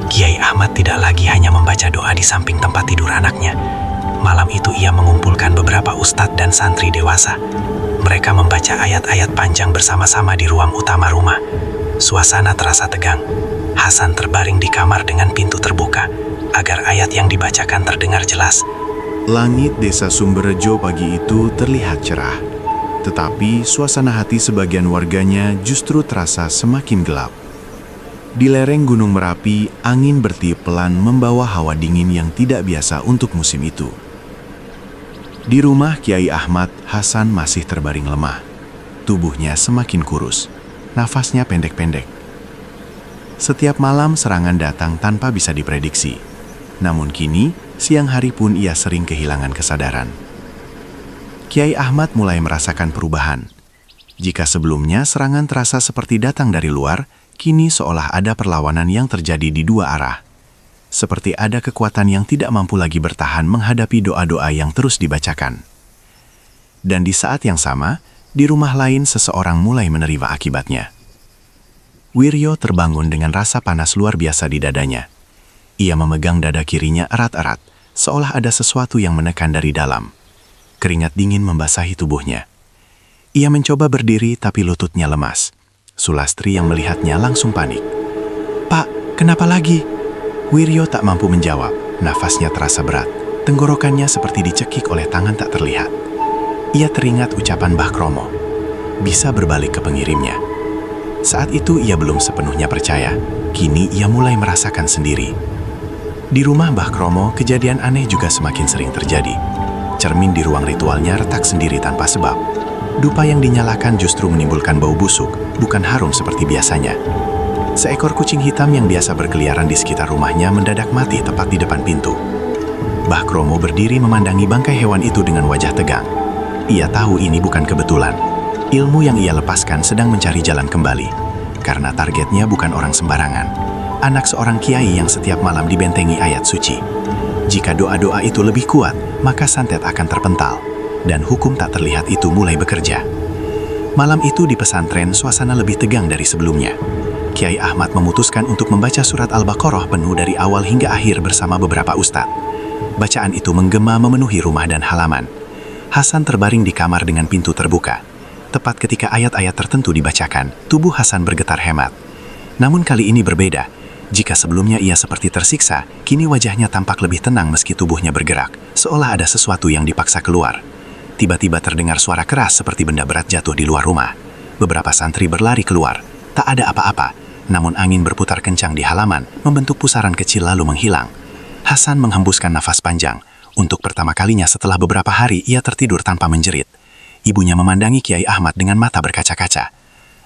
Kiai Ahmad tidak lagi hanya membaca doa di samping tempat tidur anaknya. Malam itu ia mengumpulkan beberapa ustadz dan santri dewasa. Mereka membaca ayat-ayat panjang bersama-sama di ruang utama rumah. Suasana terasa tegang. Hasan terbaring di kamar dengan pintu terbuka, agar ayat yang dibacakan terdengar jelas. Langit desa Sumberjo pagi itu terlihat cerah. Tetapi suasana hati sebagian warganya justru terasa semakin gelap. Di lereng Gunung Merapi, angin bertiup pelan membawa hawa dingin yang tidak biasa untuk musim itu. Di rumah Kiai Ahmad, Hasan masih terbaring lemah. Tubuhnya semakin kurus, nafasnya pendek-pendek. Setiap malam serangan datang tanpa bisa diprediksi. Namun kini, siang hari pun ia sering kehilangan kesadaran. Kiai Ahmad mulai merasakan perubahan. Jika sebelumnya serangan terasa seperti datang dari luar, kini seolah ada perlawanan yang terjadi di dua arah. Seperti ada kekuatan yang tidak mampu lagi bertahan menghadapi doa-doa yang terus dibacakan. Dan di saat yang sama, di rumah lain seseorang mulai menerima akibatnya. Wiryo terbangun dengan rasa panas luar biasa di dadanya. Ia memegang dada kirinya erat-erat, seolah ada sesuatu yang menekan dari dalam. Keringat dingin membasahi tubuhnya. Ia mencoba berdiri tapi lututnya lemas. Sulastri yang melihatnya langsung panik. "Pak, kenapa lagi?" Wiryo tak mampu menjawab. Nafasnya terasa berat. Tenggorokannya seperti dicekik oleh tangan tak terlihat. Ia teringat ucapan Mbah Kromo. Bisa berbalik ke pengirimnya. Saat itu ia belum sepenuhnya percaya. Kini ia mulai merasakan sendiri. Di rumah Mbah Kromo, kejadian aneh juga semakin sering terjadi. Cermin di ruang ritualnya retak sendiri tanpa sebab. Dupa yang dinyalakan justru menimbulkan bau busuk, bukan harum seperti biasanya. Seekor kucing hitam yang biasa berkeliaran di sekitar rumahnya mendadak mati tepat di depan pintu. Mbah Kromo berdiri memandangi bangkai hewan itu dengan wajah tegang. Ia tahu ini bukan kebetulan. Ilmu yang ia lepaskan sedang mencari jalan kembali. Karena targetnya bukan orang sembarangan. Anak seorang kiai yang setiap malam dibentengi ayat suci. Jika doa-doa itu lebih kuat, maka santet akan terpental. Dan hukum tak terlihat itu mulai bekerja. Malam itu di pesantren, suasana lebih tegang dari sebelumnya. Kiai Ahmad memutuskan untuk membaca surat Al-Baqarah penuh dari awal hingga akhir bersama beberapa ustadz. Bacaan itu menggema memenuhi rumah dan halaman. Hasan terbaring di kamar dengan pintu terbuka. Tepat ketika ayat-ayat tertentu dibacakan, tubuh Hasan bergetar hemat. Namun kali ini berbeda. Jika sebelumnya ia seperti tersiksa, kini wajahnya tampak lebih tenang meski tubuhnya bergerak, seolah ada sesuatu yang dipaksa keluar. Tiba-tiba terdengar suara keras seperti benda berat jatuh di luar rumah. Beberapa santri berlari keluar. Tak ada apa-apa. Namun angin berputar kencang di halaman, membentuk pusaran kecil lalu menghilang. Hasan menghembuskan nafas panjang. Untuk pertama kalinya setelah beberapa hari, ia tertidur tanpa menjerit. Ibunya memandangi Kiai Ahmad dengan mata berkaca-kaca.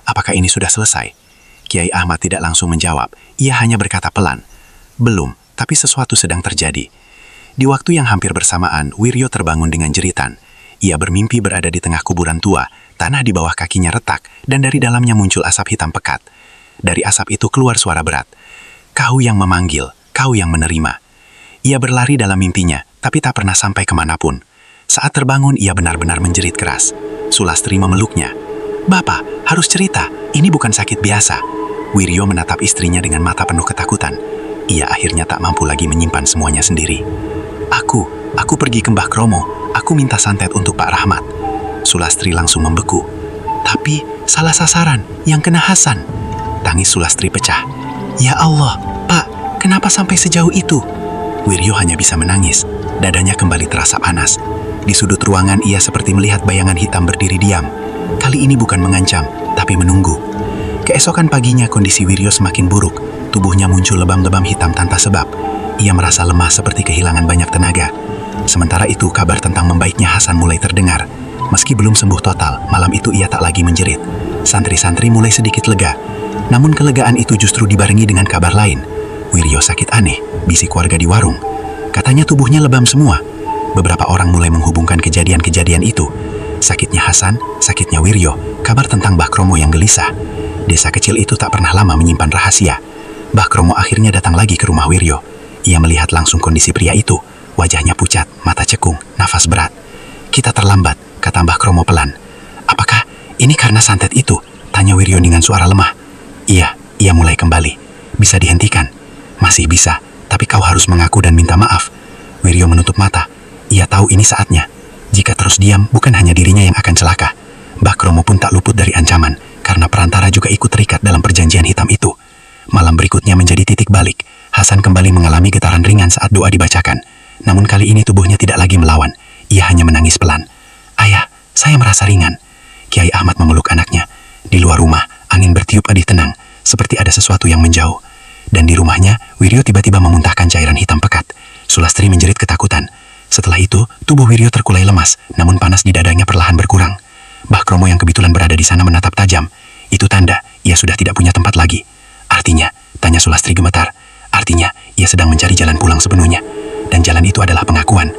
Apakah ini sudah selesai? Kiai Ahmad tidak langsung menjawab. Ia hanya berkata pelan, "Belum, tapi sesuatu sedang terjadi." Di waktu yang hampir bersamaan, Wiryo terbangun dengan jeritan. Ia bermimpi berada di tengah kuburan tua, tanah di bawah kakinya retak, dan dari dalamnya muncul asap hitam pekat. Dari asap itu keluar suara berat. Kau yang memanggil, kau yang menerima. Ia berlari dalam mimpinya, tapi tak pernah sampai kemanapun. Saat terbangun, ia benar-benar menjerit keras. Sulastri memeluknya. Bapak, harus cerita, ini bukan sakit biasa. Wiryo menatap istrinya dengan mata penuh ketakutan. Ia akhirnya tak mampu lagi menyimpan semuanya sendiri. Aku pergi ke Mbah Kromo, aku minta santet untuk Pak Rahmat. Sulastri langsung membeku. Tapi, salah sasaran, yang kena Hasan. Tangis Sulastri pecah. Ya Allah, Pak, kenapa sampai sejauh itu? Wiryo hanya bisa menangis. Dadanya kembali terasa panas. Di sudut ruangan ia seperti melihat bayangan hitam berdiri diam. Kali ini bukan mengancam, tapi menunggu. Keesokan paginya kondisi Wiryo semakin buruk. Tubuhnya muncul lebam-lebam hitam tanpa sebab. Ia merasa lemah seperti kehilangan banyak tenaga. Sementara itu kabar tentang membaiknya Hasan mulai terdengar. Meski belum sembuh total, malam itu ia tak lagi menjerit. Santri-santri mulai sedikit lega. Namun kelegaan itu justru dibarengi dengan kabar lain. Wiryo sakit aneh, bisik warga di warung. Katanya tubuhnya lebam semua. Beberapa orang mulai menghubungkan kejadian-kejadian itu. Sakitnya Hasan, sakitnya Wiryo, kabar tentang Mbah Kromo yang gelisah. Desa kecil itu tak pernah lama menyimpan rahasia. Mbah Kromo akhirnya datang lagi ke rumah Wiryo. Ia melihat langsung kondisi pria itu. Wajahnya pucat, mata cekung, nafas berat. Kita terlambat, kata Mbah Kromo pelan. Apakah ini karena santet itu? Tanya Wiryo dengan suara lemah. Iya, ia mulai kembali. Bisa dihentikan? Masih bisa, tapi kau harus mengaku dan minta maaf. Wiryo menutup mata. Ia tahu ini saatnya. Jika terus diam, bukan hanya dirinya yang akan celaka. Mbah Kromo pun tak luput dari ancaman, karena perantara juga ikut terikat dalam perjanjian hitam itu. Malam berikutnya menjadi titik balik. Hasan kembali mengalami getaran ringan saat doa dibacakan. Namun kali ini tubuhnya tidak lagi melawan. Ia hanya menangis pelan. Ayah, saya merasa ringan. Kiai Ahmad memeluk anaknya. Di luar rumah, angin bertiup adih tenang, seperti ada sesuatu yang menjauh. Dan di rumahnya, Wiryo tiba-tiba memuntahkan cairan hitam pekat. Sulastri menjerit ketakutan. Setelah itu, tubuh Wiryo terkulai lemas, namun panas di dadanya perlahan berkurang. Mbah Kromo yang kebetulan berada di sana menatap tajam. Itu tanda, ia sudah tidak punya tempat lagi. Artinya, tanya Sulastri gemetar. Artinya, ia sedang mencari jalan pulang sepenuhnya. Dan jalan itu adalah pengakuan.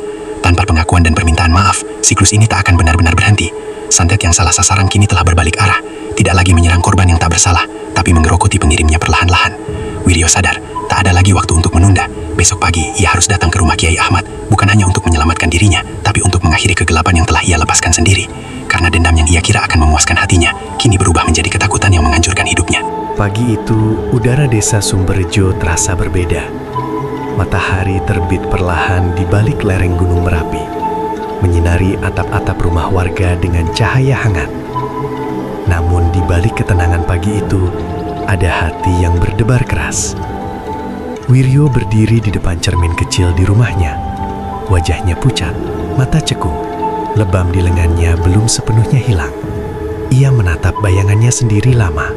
Tanpa pengakuan dan permintaan maaf, siklus ini tak akan benar-benar berhenti. Santet yang salah sasaran kini telah berbalik arah. Tidak lagi menyerang korban yang tak bersalah, tapi menggerogoti pengirimnya perlahan-lahan. Wiryo sadar, tak ada lagi waktu untuk menunda. Besok pagi, ia harus datang ke rumah Kiai Ahmad, bukan hanya untuk menyelamatkan dirinya, tapi untuk mengakhiri kegelapan yang telah ia lepaskan sendiri. Karena dendam yang ia kira akan memuaskan hatinya, kini berubah menjadi ketakutan yang menghancurkan hidupnya. Pagi itu, udara desa Sumberjo terasa berbeda. Matahari terbit perlahan di balik lereng Gunung Merapi, menyinari atap-atap rumah warga dengan cahaya hangat. Namun di balik ketenangan pagi itu, ada hati yang berdebar keras. Wiryo berdiri di depan cermin kecil di rumahnya. Wajahnya pucat, mata cekung, lebam di lengannya belum sepenuhnya hilang. Ia menatap bayangannya sendiri lama.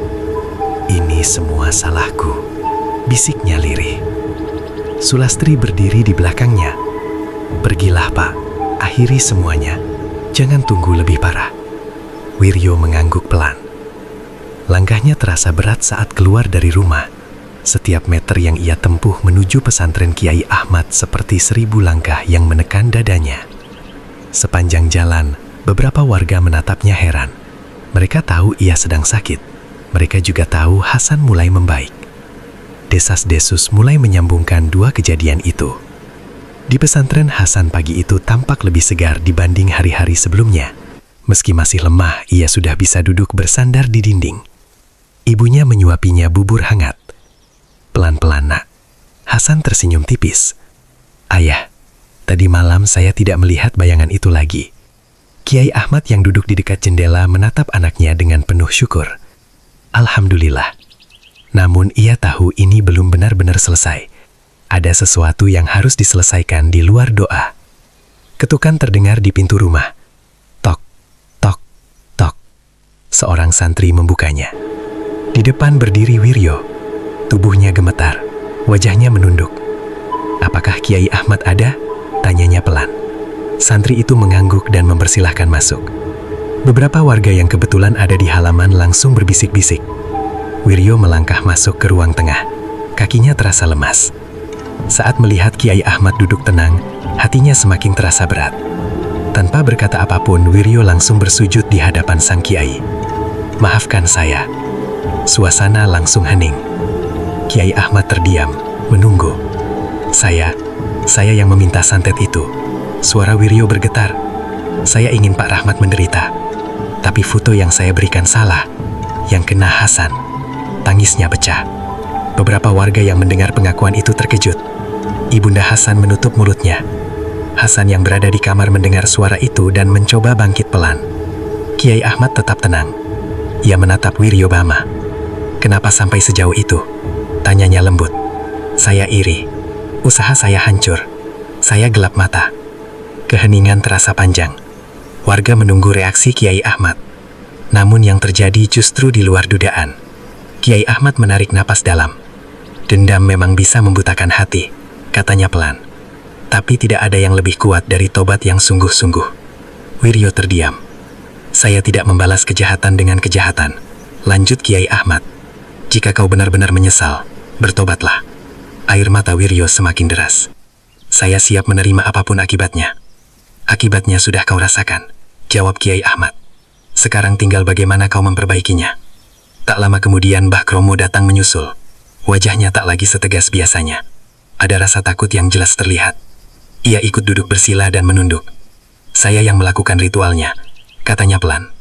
Ini semua salahku, bisiknya lirih. Sulastri berdiri di belakangnya. Pergilah, Pak, akhiri semuanya. Jangan tunggu lebih parah. Wiryo mengangguk pelan. Langkahnya terasa berat saat keluar dari rumah. Setiap meter yang ia tempuh menuju pesantren Kiai Ahmad seperti 1000 langkah yang menekan dadanya. Sepanjang jalan, beberapa warga menatapnya heran. Mereka tahu ia sedang sakit. Mereka juga tahu Hasan mulai membaik. Desas-desus mulai menyambungkan dua kejadian itu. Di pesantren, Hasan pagi itu tampak lebih segar dibanding hari-hari sebelumnya. Meski masih lemah, ia sudah bisa duduk bersandar di dinding. Ibunya menyuapinya bubur hangat. Pelan-pelan, Nak. Hasan tersenyum tipis. Ayah, tadi malam saya tidak melihat bayangan itu lagi. Kiai Ahmad yang duduk di dekat jendela menatap anaknya dengan penuh syukur. Alhamdulillah. Namun ia tahu ini belum benar-benar selesai. Ada sesuatu yang harus diselesaikan di luar doa. Ketukan terdengar di pintu rumah. Tok, tok, tok. Seorang santri membukanya. Di depan berdiri Wiryo. Tubuhnya gemetar, wajahnya menunduk. Apakah Kiai Ahmad ada? Tanyanya pelan. Santri itu mengangguk dan mempersilahkan masuk. Beberapa warga yang kebetulan ada di halaman langsung berbisik-bisik. Wiryo melangkah masuk ke ruang tengah. Kakinya terasa lemas. Saat melihat Kiai Ahmad duduk tenang, hatinya semakin terasa berat. Tanpa berkata apapun, Wiryo langsung bersujud di hadapan sang Kiai. "Maafkan saya." Suasana langsung hening. Kiai Ahmad terdiam, menunggu. Saya yang meminta santet itu." Suara Wiryo bergetar. "Saya ingin Pak Rahmat menderita. Tapi foto yang saya berikan salah. Yang kena Hasan." Tangisnya pecah. Beberapa warga yang mendengar pengakuan itu terkejut. Ibunda Hasan menutup mulutnya. Hasan yang berada di kamar mendengar suara itu dan mencoba bangkit pelan. Kiai Ahmad tetap tenang. Ia menatap Wiryo Bama. "Kenapa sampai sejauh itu?" tanyanya lembut. "Saya iri. Usaha saya hancur. Saya gelap mata." Keheningan terasa panjang. Warga menunggu reaksi Kiai Ahmad. Namun yang terjadi justru di luar dugaan. Kiai Ahmad menarik napas dalam. "Dendam memang bisa membutakan hati," katanya pelan. "Tapi tidak ada yang lebih kuat dari tobat yang sungguh-sungguh." Wiryo terdiam. "Saya tidak membalas kejahatan dengan kejahatan," lanjut Kiai Ahmad. "Jika kau benar-benar menyesal, bertobatlah." Air mata Wiryo semakin deras. "Saya siap menerima apapun akibatnya." "Akibatnya sudah kau rasakan," jawab Kiai Ahmad. "Sekarang tinggal bagaimana kau memperbaikinya." Tak lama kemudian Mbah Kromo datang menyusul. Wajahnya tak lagi setegas biasanya. Ada rasa takut yang jelas terlihat. Ia ikut duduk bersila dan menunduk. "Saya yang melakukan ritualnya," katanya pelan.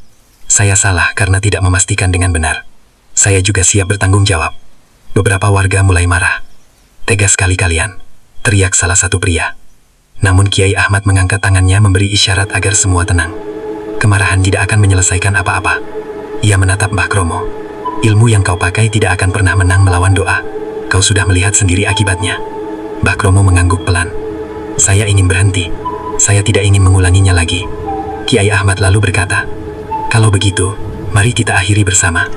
"Saya salah karena tidak memastikan dengan benar. Saya juga siap bertanggung jawab." Beberapa warga mulai marah. "Tega sekali kalian," teriak salah satu pria. Namun Kiai Ahmad mengangkat tangannya memberi isyarat agar semua tenang. Kemarahan tidak akan menyelesaikan apa-apa. Ia menatap Mbah Kromo. "Ilmu yang kau pakai tidak akan pernah menang melawan doa. Kau sudah melihat sendiri akibatnya." Mbah Kromo mengangguk pelan. "Saya ingin berhenti. Saya tidak ingin mengulanginya lagi." Kiai Ahmad lalu berkata, "Kalau begitu, mari kita akhiri bersama."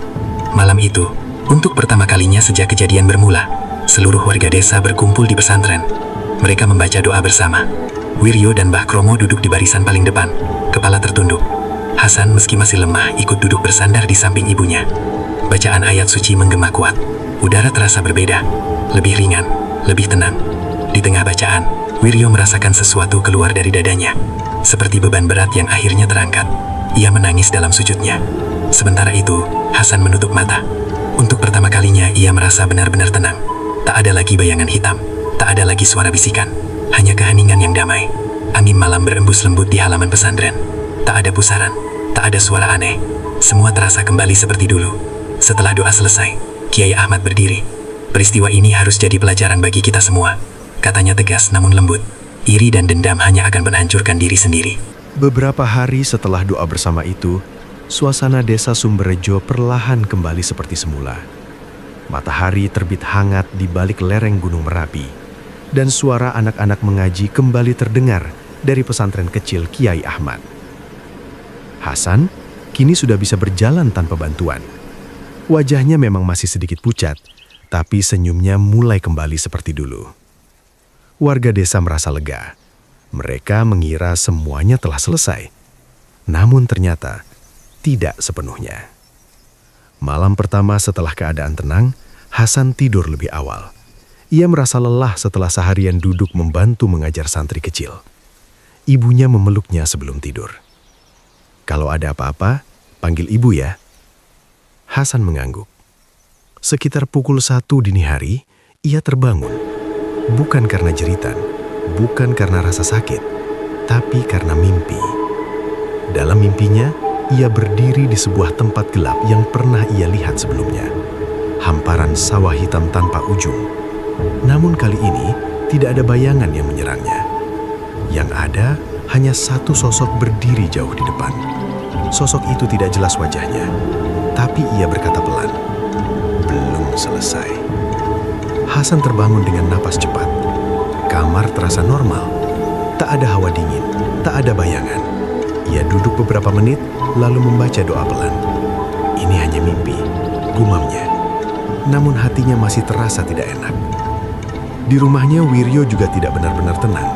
Malam itu, untuk pertama kalinya sejak kejadian bermula, seluruh warga desa berkumpul di pesantren. Mereka membaca doa bersama. Wiryo dan Mbah Kromo duduk di barisan paling depan, kepala tertunduk. Hasan meski masih lemah ikut duduk bersandar di samping ibunya. Bacaan ayat suci menggema kuat. Udara terasa berbeda, lebih ringan, lebih tenang. Di tengah bacaan, Wiryo merasakan sesuatu keluar dari dadanya. Seperti beban berat yang akhirnya terangkat. Ia menangis dalam sujudnya. Sementara itu, Hasan menutup mata. Untuk pertama kalinya ia merasa benar-benar tenang. Tak ada lagi bayangan hitam. Tak ada lagi suara bisikan, hanya keheningan yang damai. Angin malam berembus lembut di halaman pesantren. Tak ada pusaran, tak ada suara aneh. Semua terasa kembali seperti dulu. Setelah doa selesai, Kiai Ahmad berdiri. "Peristiwa ini harus jadi pelajaran bagi kita semua," katanya tegas namun lembut. "Iri dan dendam hanya akan menghancurkan diri sendiri." Beberapa hari setelah doa bersama itu, suasana desa Sumberjo perlahan kembali seperti semula. Matahari terbit hangat di balik lereng Gunung Merapi. Dan suara anak-anak mengaji kembali terdengar dari pesantren kecil Kiai Ahmad. Hasan kini sudah bisa berjalan tanpa bantuan. Wajahnya memang masih sedikit pucat, tapi senyumnya mulai kembali seperti dulu. Warga desa merasa lega. Mereka mengira semuanya telah selesai. Namun ternyata tidak sepenuhnya. Malam pertama setelah keadaan tenang, Hasan tidur lebih awal. Ia merasa lelah setelah seharian duduk membantu mengajar santri kecil. Ibunya memeluknya sebelum tidur. "Kalau ada apa-apa, panggil ibu ya." Hasan mengangguk. Sekitar pukul 1 dini hari, ia terbangun. Bukan karena jeritan, bukan karena rasa sakit, tapi karena mimpi. Dalam mimpinya, ia berdiri di sebuah tempat gelap yang pernah ia lihat sebelumnya. Hamparan sawah hitam tanpa ujung. Namun kali ini, tidak ada bayangan yang menyerangnya. Yang ada, hanya satu sosok berdiri jauh di depan. Sosok itu tidak jelas wajahnya, tapi ia berkata pelan, "Belum selesai." Hasan terbangun dengan napas cepat. Kamar terasa normal. Tak ada hawa dingin, tak ada bayangan. Ia duduk beberapa menit, lalu membaca doa pelan. Ini hanya mimpi, gumamnya. Namun hatinya masih terasa tidak enak. Di rumahnya, Wiryo juga tidak benar-benar tenang.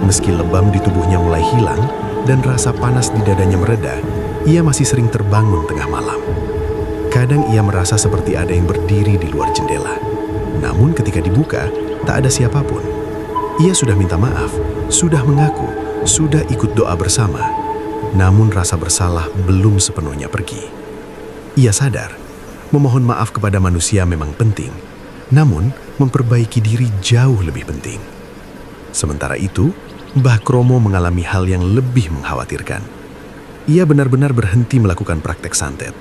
Meski lebam di tubuhnya mulai hilang dan rasa panas di dadanya mereda, ia masih sering terbangun tengah malam. Kadang ia merasa seperti ada yang berdiri di luar jendela. Namun ketika dibuka, tak ada siapapun. Ia sudah minta maaf, sudah mengaku, sudah ikut doa bersama. Namun rasa bersalah belum sepenuhnya pergi. Ia sadar, memohon maaf kepada manusia memang penting, namun memperbaiki diri jauh lebih penting. Sementara itu, Mbah Kromo mengalami hal yang lebih mengkhawatirkan. Ia benar-benar berhenti melakukan praktek santet.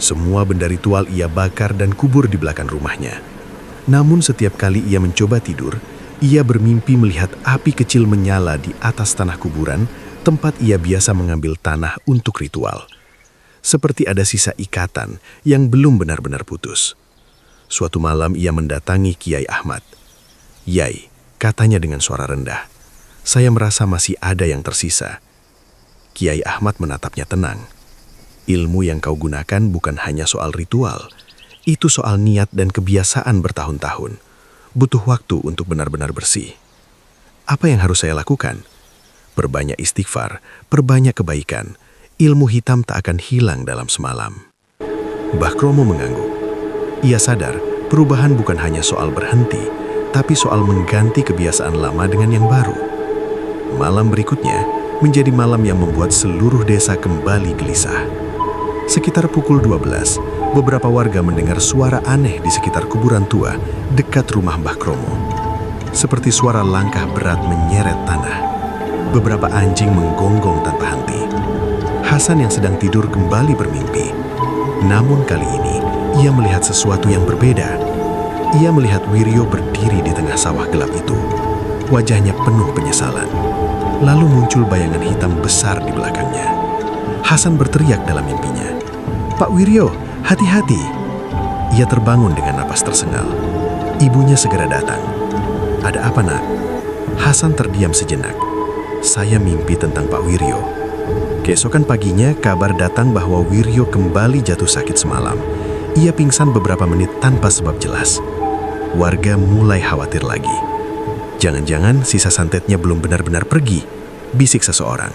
Semua benda ritual ia bakar dan kubur di belakang rumahnya. Namun setiap kali ia mencoba tidur, ia bermimpi melihat api kecil menyala di atas tanah kuburan, tempat ia biasa mengambil tanah untuk ritual. Seperti ada sisa ikatan yang belum benar-benar putus. Suatu malam ia mendatangi Kiai Ahmad. "Yai," katanya dengan suara rendah, "saya merasa masih ada yang tersisa." Kiai Ahmad menatapnya tenang. "Ilmu yang kau gunakan bukan hanya soal ritual. Itu soal niat dan kebiasaan bertahun-tahun. Butuh waktu untuk benar-benar bersih. Apa yang harus saya lakukan? Perbanyak istighfar, perbanyak kebaikan. Ilmu hitam tak akan hilang dalam semalam." Mbah Kromo mengangguk. Ia sadar perubahan bukan hanya soal berhenti, tapi soal mengganti kebiasaan lama dengan yang baru. Malam berikutnya menjadi malam yang membuat seluruh desa kembali gelisah. Sekitar pukul 12, beberapa warga mendengar suara aneh di sekitar kuburan tua dekat rumah Mbah Kromo. Seperti suara langkah berat menyeret tanah. Beberapa anjing menggonggong tanpa henti. Hasan yang sedang tidur kembali bermimpi. Namun kali ini, ia melihat sesuatu yang berbeda. Ia melihat Wiryo berdiri di tengah sawah gelap itu. Wajahnya penuh penyesalan. Lalu muncul bayangan hitam besar di belakangnya. Hasan berteriak dalam mimpinya, "Pak Wiryo, hati-hati!" Ia terbangun dengan napas tersengal. Ibunya segera datang. "Ada apa, Nak?" Hasan terdiam sejenak. "Saya mimpi tentang Pak Wiryo." Keesokan paginya, kabar datang bahwa Wiryo kembali jatuh sakit semalam. Ia pingsan beberapa menit tanpa sebab jelas. Warga mulai khawatir lagi. "Jangan-jangan sisa santetnya belum benar-benar pergi," bisik seseorang.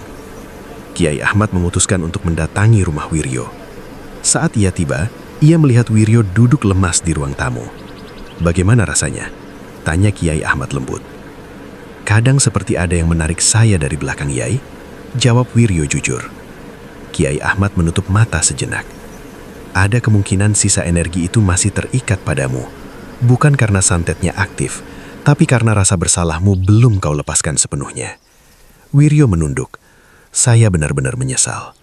Kiai Ahmad memutuskan untuk mendatangi rumah Wiryo. Saat ia tiba, ia melihat Wiryo duduk lemas di ruang tamu. "Bagaimana rasanya?" tanya Kiai Ahmad lembut. "Kadang seperti ada yang menarik saya dari belakang, Yai," jawab Wiryo jujur. Kiai Ahmad menutup mata sejenak. "Ada kemungkinan sisa energi itu masih terikat padamu, bukan karena santetnya aktif, tapi karena rasa bersalahmu belum kau lepaskan sepenuhnya." Wiryo menunduk. "Saya benar-benar menyesal."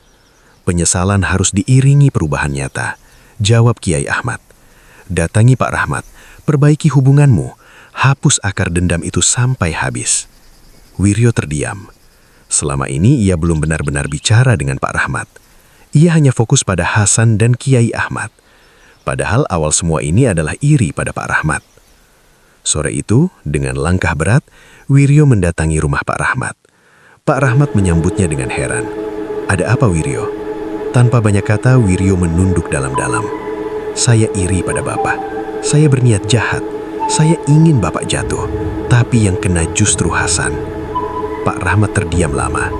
"Penyesalan harus diiringi perubahan nyata," jawab Kiai Ahmad. "Datangi Pak Rahmat, perbaiki hubunganmu, hapus akar dendam itu sampai habis." Wiryo terdiam. Selama ini ia belum benar-benar bicara dengan Pak Rahmat. Ia hanya fokus pada Hasan dan Kiai Ahmad. Padahal awal semua ini adalah iri pada Pak Rahmat. Sore itu, dengan langkah berat, Wiryo mendatangi rumah Pak Rahmat. Pak Rahmat menyambutnya dengan heran. "Ada apa, Wiryo?" Tanpa banyak kata, Wiryo menunduk dalam-dalam. "Saya iri pada Bapak. Saya berniat jahat. Saya ingin Bapak jatuh, tapi yang kena justru Hasan." Pak Rahmat terdiam lama.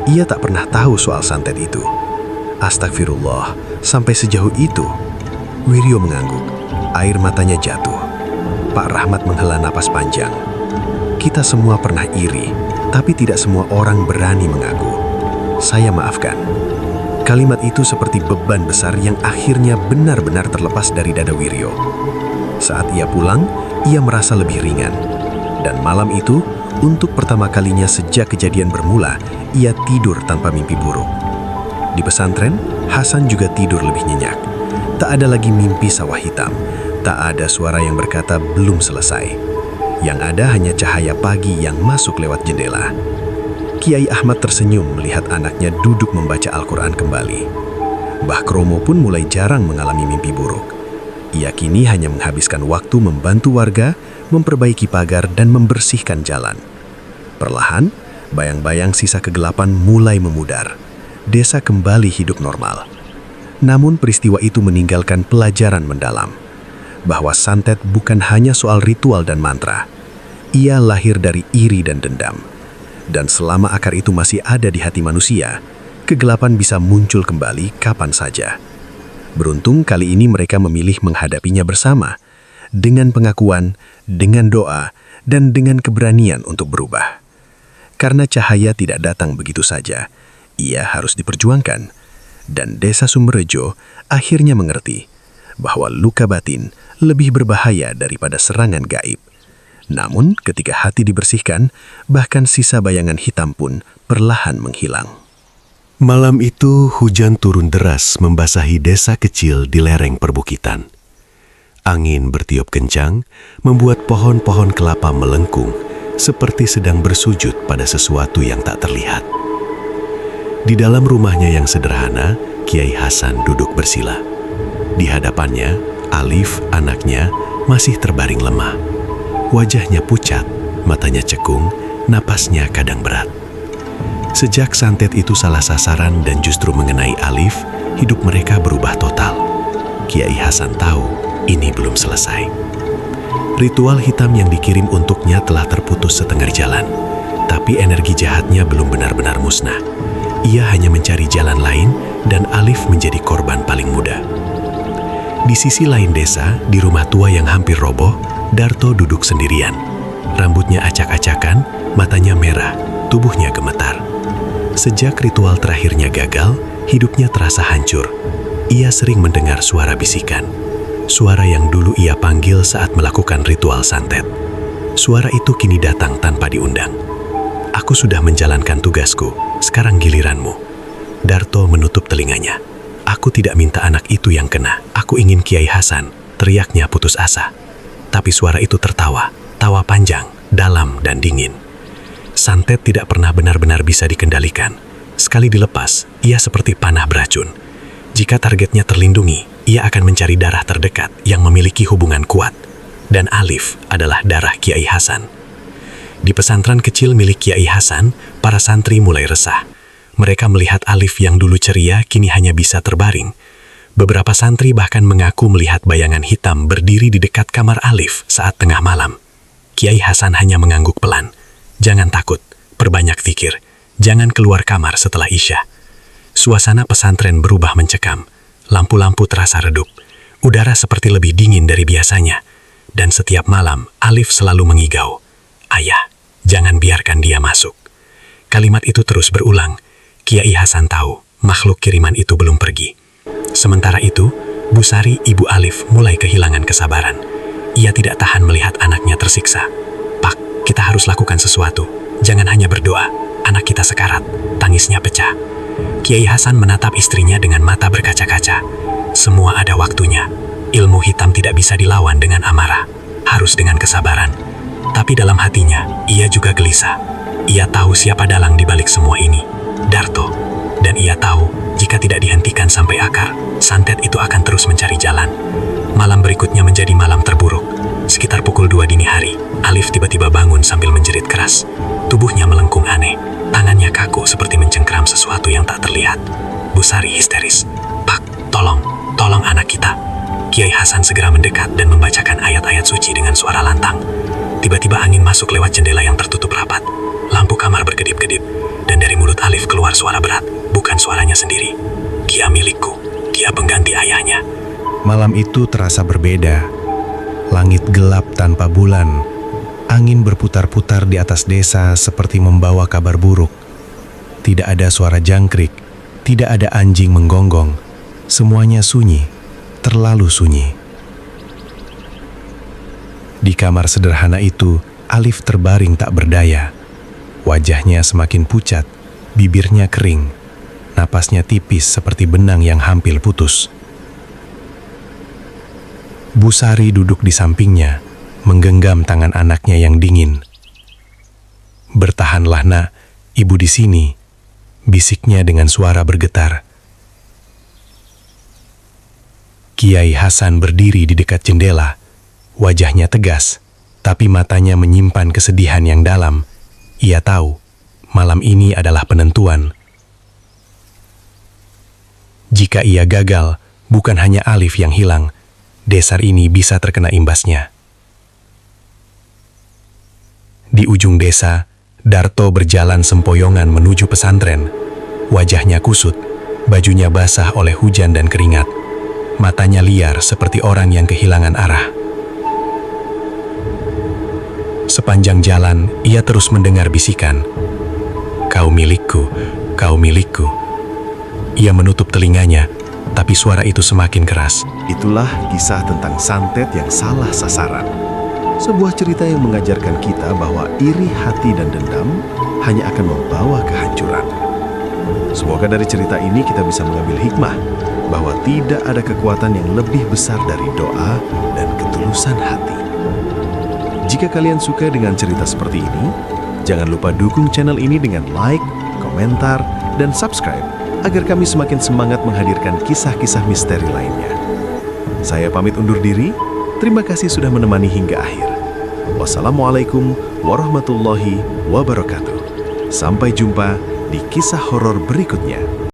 Ia tak pernah tahu soal santet itu. "Astagfirullah, sampai sejauh itu?" Wiryo mengangguk. Air matanya jatuh. Pak Rahmat menghela napas panjang. "Kita semua pernah iri, tapi tidak semua orang berani mengaku. Saya maafkan." Kalimat itu seperti beban besar yang akhirnya benar-benar terlepas dari dada Wiryo. Saat ia pulang, ia merasa lebih ringan. Dan malam itu, untuk pertama kalinya sejak kejadian bermula, ia tidur tanpa mimpi buruk. Di pesantren, Hasan juga tidur lebih nyenyak. Tak ada lagi mimpi sawah hitam. Tak ada suara yang berkata belum selesai. Yang ada hanya cahaya pagi yang masuk lewat jendela. Kiai Ahmad tersenyum melihat anaknya duduk membaca Al-Quran kembali. Mbah Kromo pun mulai jarang mengalami mimpi buruk. Ia kini hanya menghabiskan waktu membantu warga, memperbaiki pagar dan membersihkan jalan. Perlahan, bayang-bayang sisa kegelapan mulai memudar. Desa kembali hidup normal. Namun peristiwa itu meninggalkan pelajaran mendalam. Bahwa santet bukan hanya soal ritual dan mantra. Ia lahir dari iri dan dendam. Dan selama akar itu masih ada di hati manusia, kegelapan bisa muncul kembali kapan saja. Beruntung kali ini mereka memilih menghadapinya bersama, dengan pengakuan, dengan doa, dan dengan keberanian untuk berubah. Karena cahaya tidak datang begitu saja, ia harus diperjuangkan. Dan Desa Sumberrejo akhirnya mengerti bahwa luka batin lebih berbahaya daripada serangan gaib. Namun, ketika hati dibersihkan, bahkan sisa bayangan hitam pun perlahan menghilang. Malam itu hujan turun deras membasahi desa kecil di lereng perbukitan. Angin bertiup kencang, membuat pohon-pohon kelapa melengkung, seperti sedang bersujud pada sesuatu yang tak terlihat. Di dalam rumahnya yang sederhana, Kiai Hasan duduk bersila. Di hadapannya, Alif, anaknya, masih terbaring lemah. Wajahnya pucat, matanya cekung, napasnya kadang berat. Sejak santet itu salah sasaran dan justru mengenai Alif, hidup mereka berubah total. Kiai Hasan tahu ini belum selesai. Ritual hitam yang dikirim untuknya telah terputus setengah jalan, tapi energi jahatnya belum benar-benar musnah. Ia hanya mencari jalan lain dan Alif menjadi korban paling muda. Di sisi lain desa, di rumah tua yang hampir roboh, Darto duduk sendirian. Rambutnya acak-acakan, matanya merah, tubuhnya gemetar. Sejak ritual terakhirnya gagal, hidupnya terasa hancur. Ia sering mendengar suara bisikan. Suara yang dulu ia panggil saat melakukan ritual santet. Suara itu kini datang tanpa diundang. Aku sudah menjalankan tugasku, sekarang giliranmu. Darto menutup telinganya. Aku tidak minta anak itu yang kena. Aku ingin Kiai Hasan, teriaknya putus asa. Tapi suara itu tertawa, tawa panjang, dalam dan dingin. Santet tidak pernah benar-benar bisa dikendalikan. Sekali dilepas, ia seperti panah beracun. Jika targetnya terlindungi, ia akan mencari darah terdekat yang memiliki hubungan kuat. Dan Alif adalah darah Kiai Hasan. Di pesantren kecil milik Kiai Hasan, para santri mulai resah. Mereka melihat Alif yang dulu ceria kini hanya bisa terbaring. Beberapa santri bahkan mengaku melihat bayangan hitam berdiri di dekat kamar Alif saat tengah malam. Kiai Hasan hanya mengangguk pelan. Jangan takut, perbanyak pikir. Jangan keluar kamar setelah Isya. Suasana pesantren berubah mencekam. Lampu-lampu terasa redup. Udara seperti lebih dingin dari biasanya. Dan setiap malam, Alif selalu mengigau. Ayah, jangan biarkan dia masuk. Kalimat itu terus berulang. Kiai Hasan tahu, makhluk kiriman itu belum pergi. Sementara itu, Bu Sari, ibu Alif, mulai kehilangan kesabaran. Ia tidak tahan melihat anaknya tersiksa. Pak, kita harus lakukan sesuatu. Jangan hanya berdoa. Anak kita sekarat. Tangisnya pecah. Kiai Hasan menatap istrinya dengan mata berkaca-kaca. Semua ada waktunya. Ilmu hitam tidak bisa dilawan dengan amarah. Harus dengan kesabaran. Tapi dalam hatinya, ia juga gelisah. Ia tahu siapa dalang di balik semua ini. Darto. Dan ia tahu, jika tidak dihentikan sampai akar, santet itu akan terus mencari jalan. Malam berikutnya menjadi malam terburuk. Sekitar pukul 2 dini hari, Alif tiba-tiba bangun sambil menjerit keras. Tubuhnya melengkung aneh, tangannya kaku seperti mencengkram sesuatu yang tak terlihat. Bu Sari histeris. Pak, tolong anak kita. Kiai Hasan segera mendekat dan membacakan ayat-ayat suci dengan suara lantang. Tiba-tiba angin masuk lewat jendela yang tertutup rapat. Lampu kamar berkedip-kedip, dan dari mulut Alif keluar suara berat, bukan suaranya sendiri. Dia milikku, dia pengganti ayahnya. Malam itu terasa berbeda. Langit gelap tanpa bulan. Angin berputar-putar di atas desa seperti membawa kabar buruk. Tidak ada suara jangkrik, tidak ada anjing menggonggong. Semuanya sunyi, terlalu sunyi. Di kamar sederhana itu, Alif terbaring tak berdaya. Wajahnya semakin pucat, bibirnya kering, napasnya tipis seperti benang yang hampir putus. Bu Sari duduk di sampingnya, menggenggam tangan anaknya yang dingin. "Bertahanlah, Nak, ibu di sini," bisiknya dengan suara bergetar. Kiai Hasan berdiri di dekat jendela, wajahnya tegas, tapi matanya menyimpan kesedihan yang dalam. Ia tahu, malam ini adalah penentuan. Jika ia gagal, bukan hanya Alif yang hilang, desa ini bisa terkena imbasnya. Di ujung desa, Darto berjalan sempoyongan menuju pesantren. Wajahnya kusut, bajunya basah oleh hujan dan keringat. Matanya liar seperti orang yang kehilangan arah. Sepanjang jalan, ia terus mendengar bisikan, "Kau milikku, kau milikku." Ia menutup telinganya, tapi suara itu semakin keras. Itulah kisah tentang santet yang salah sasaran. Sebuah cerita yang mengajarkan kita bahwa iri hati dan dendam hanya akan membawa kehancuran. Semoga dari cerita ini kita bisa mengambil hikmah bahwa tidak ada kekuatan yang lebih besar dari doa dan ketulusan hati. Jika kalian suka dengan cerita seperti ini, jangan lupa dukung channel ini dengan like, komentar, dan subscribe agar kami semakin semangat menghadirkan kisah-kisah misteri lainnya. Saya pamit undur diri, terima kasih sudah menemani hingga akhir. Wassalamualaikum warahmatullahi wabarakatuh. Sampai jumpa di kisah horor berikutnya.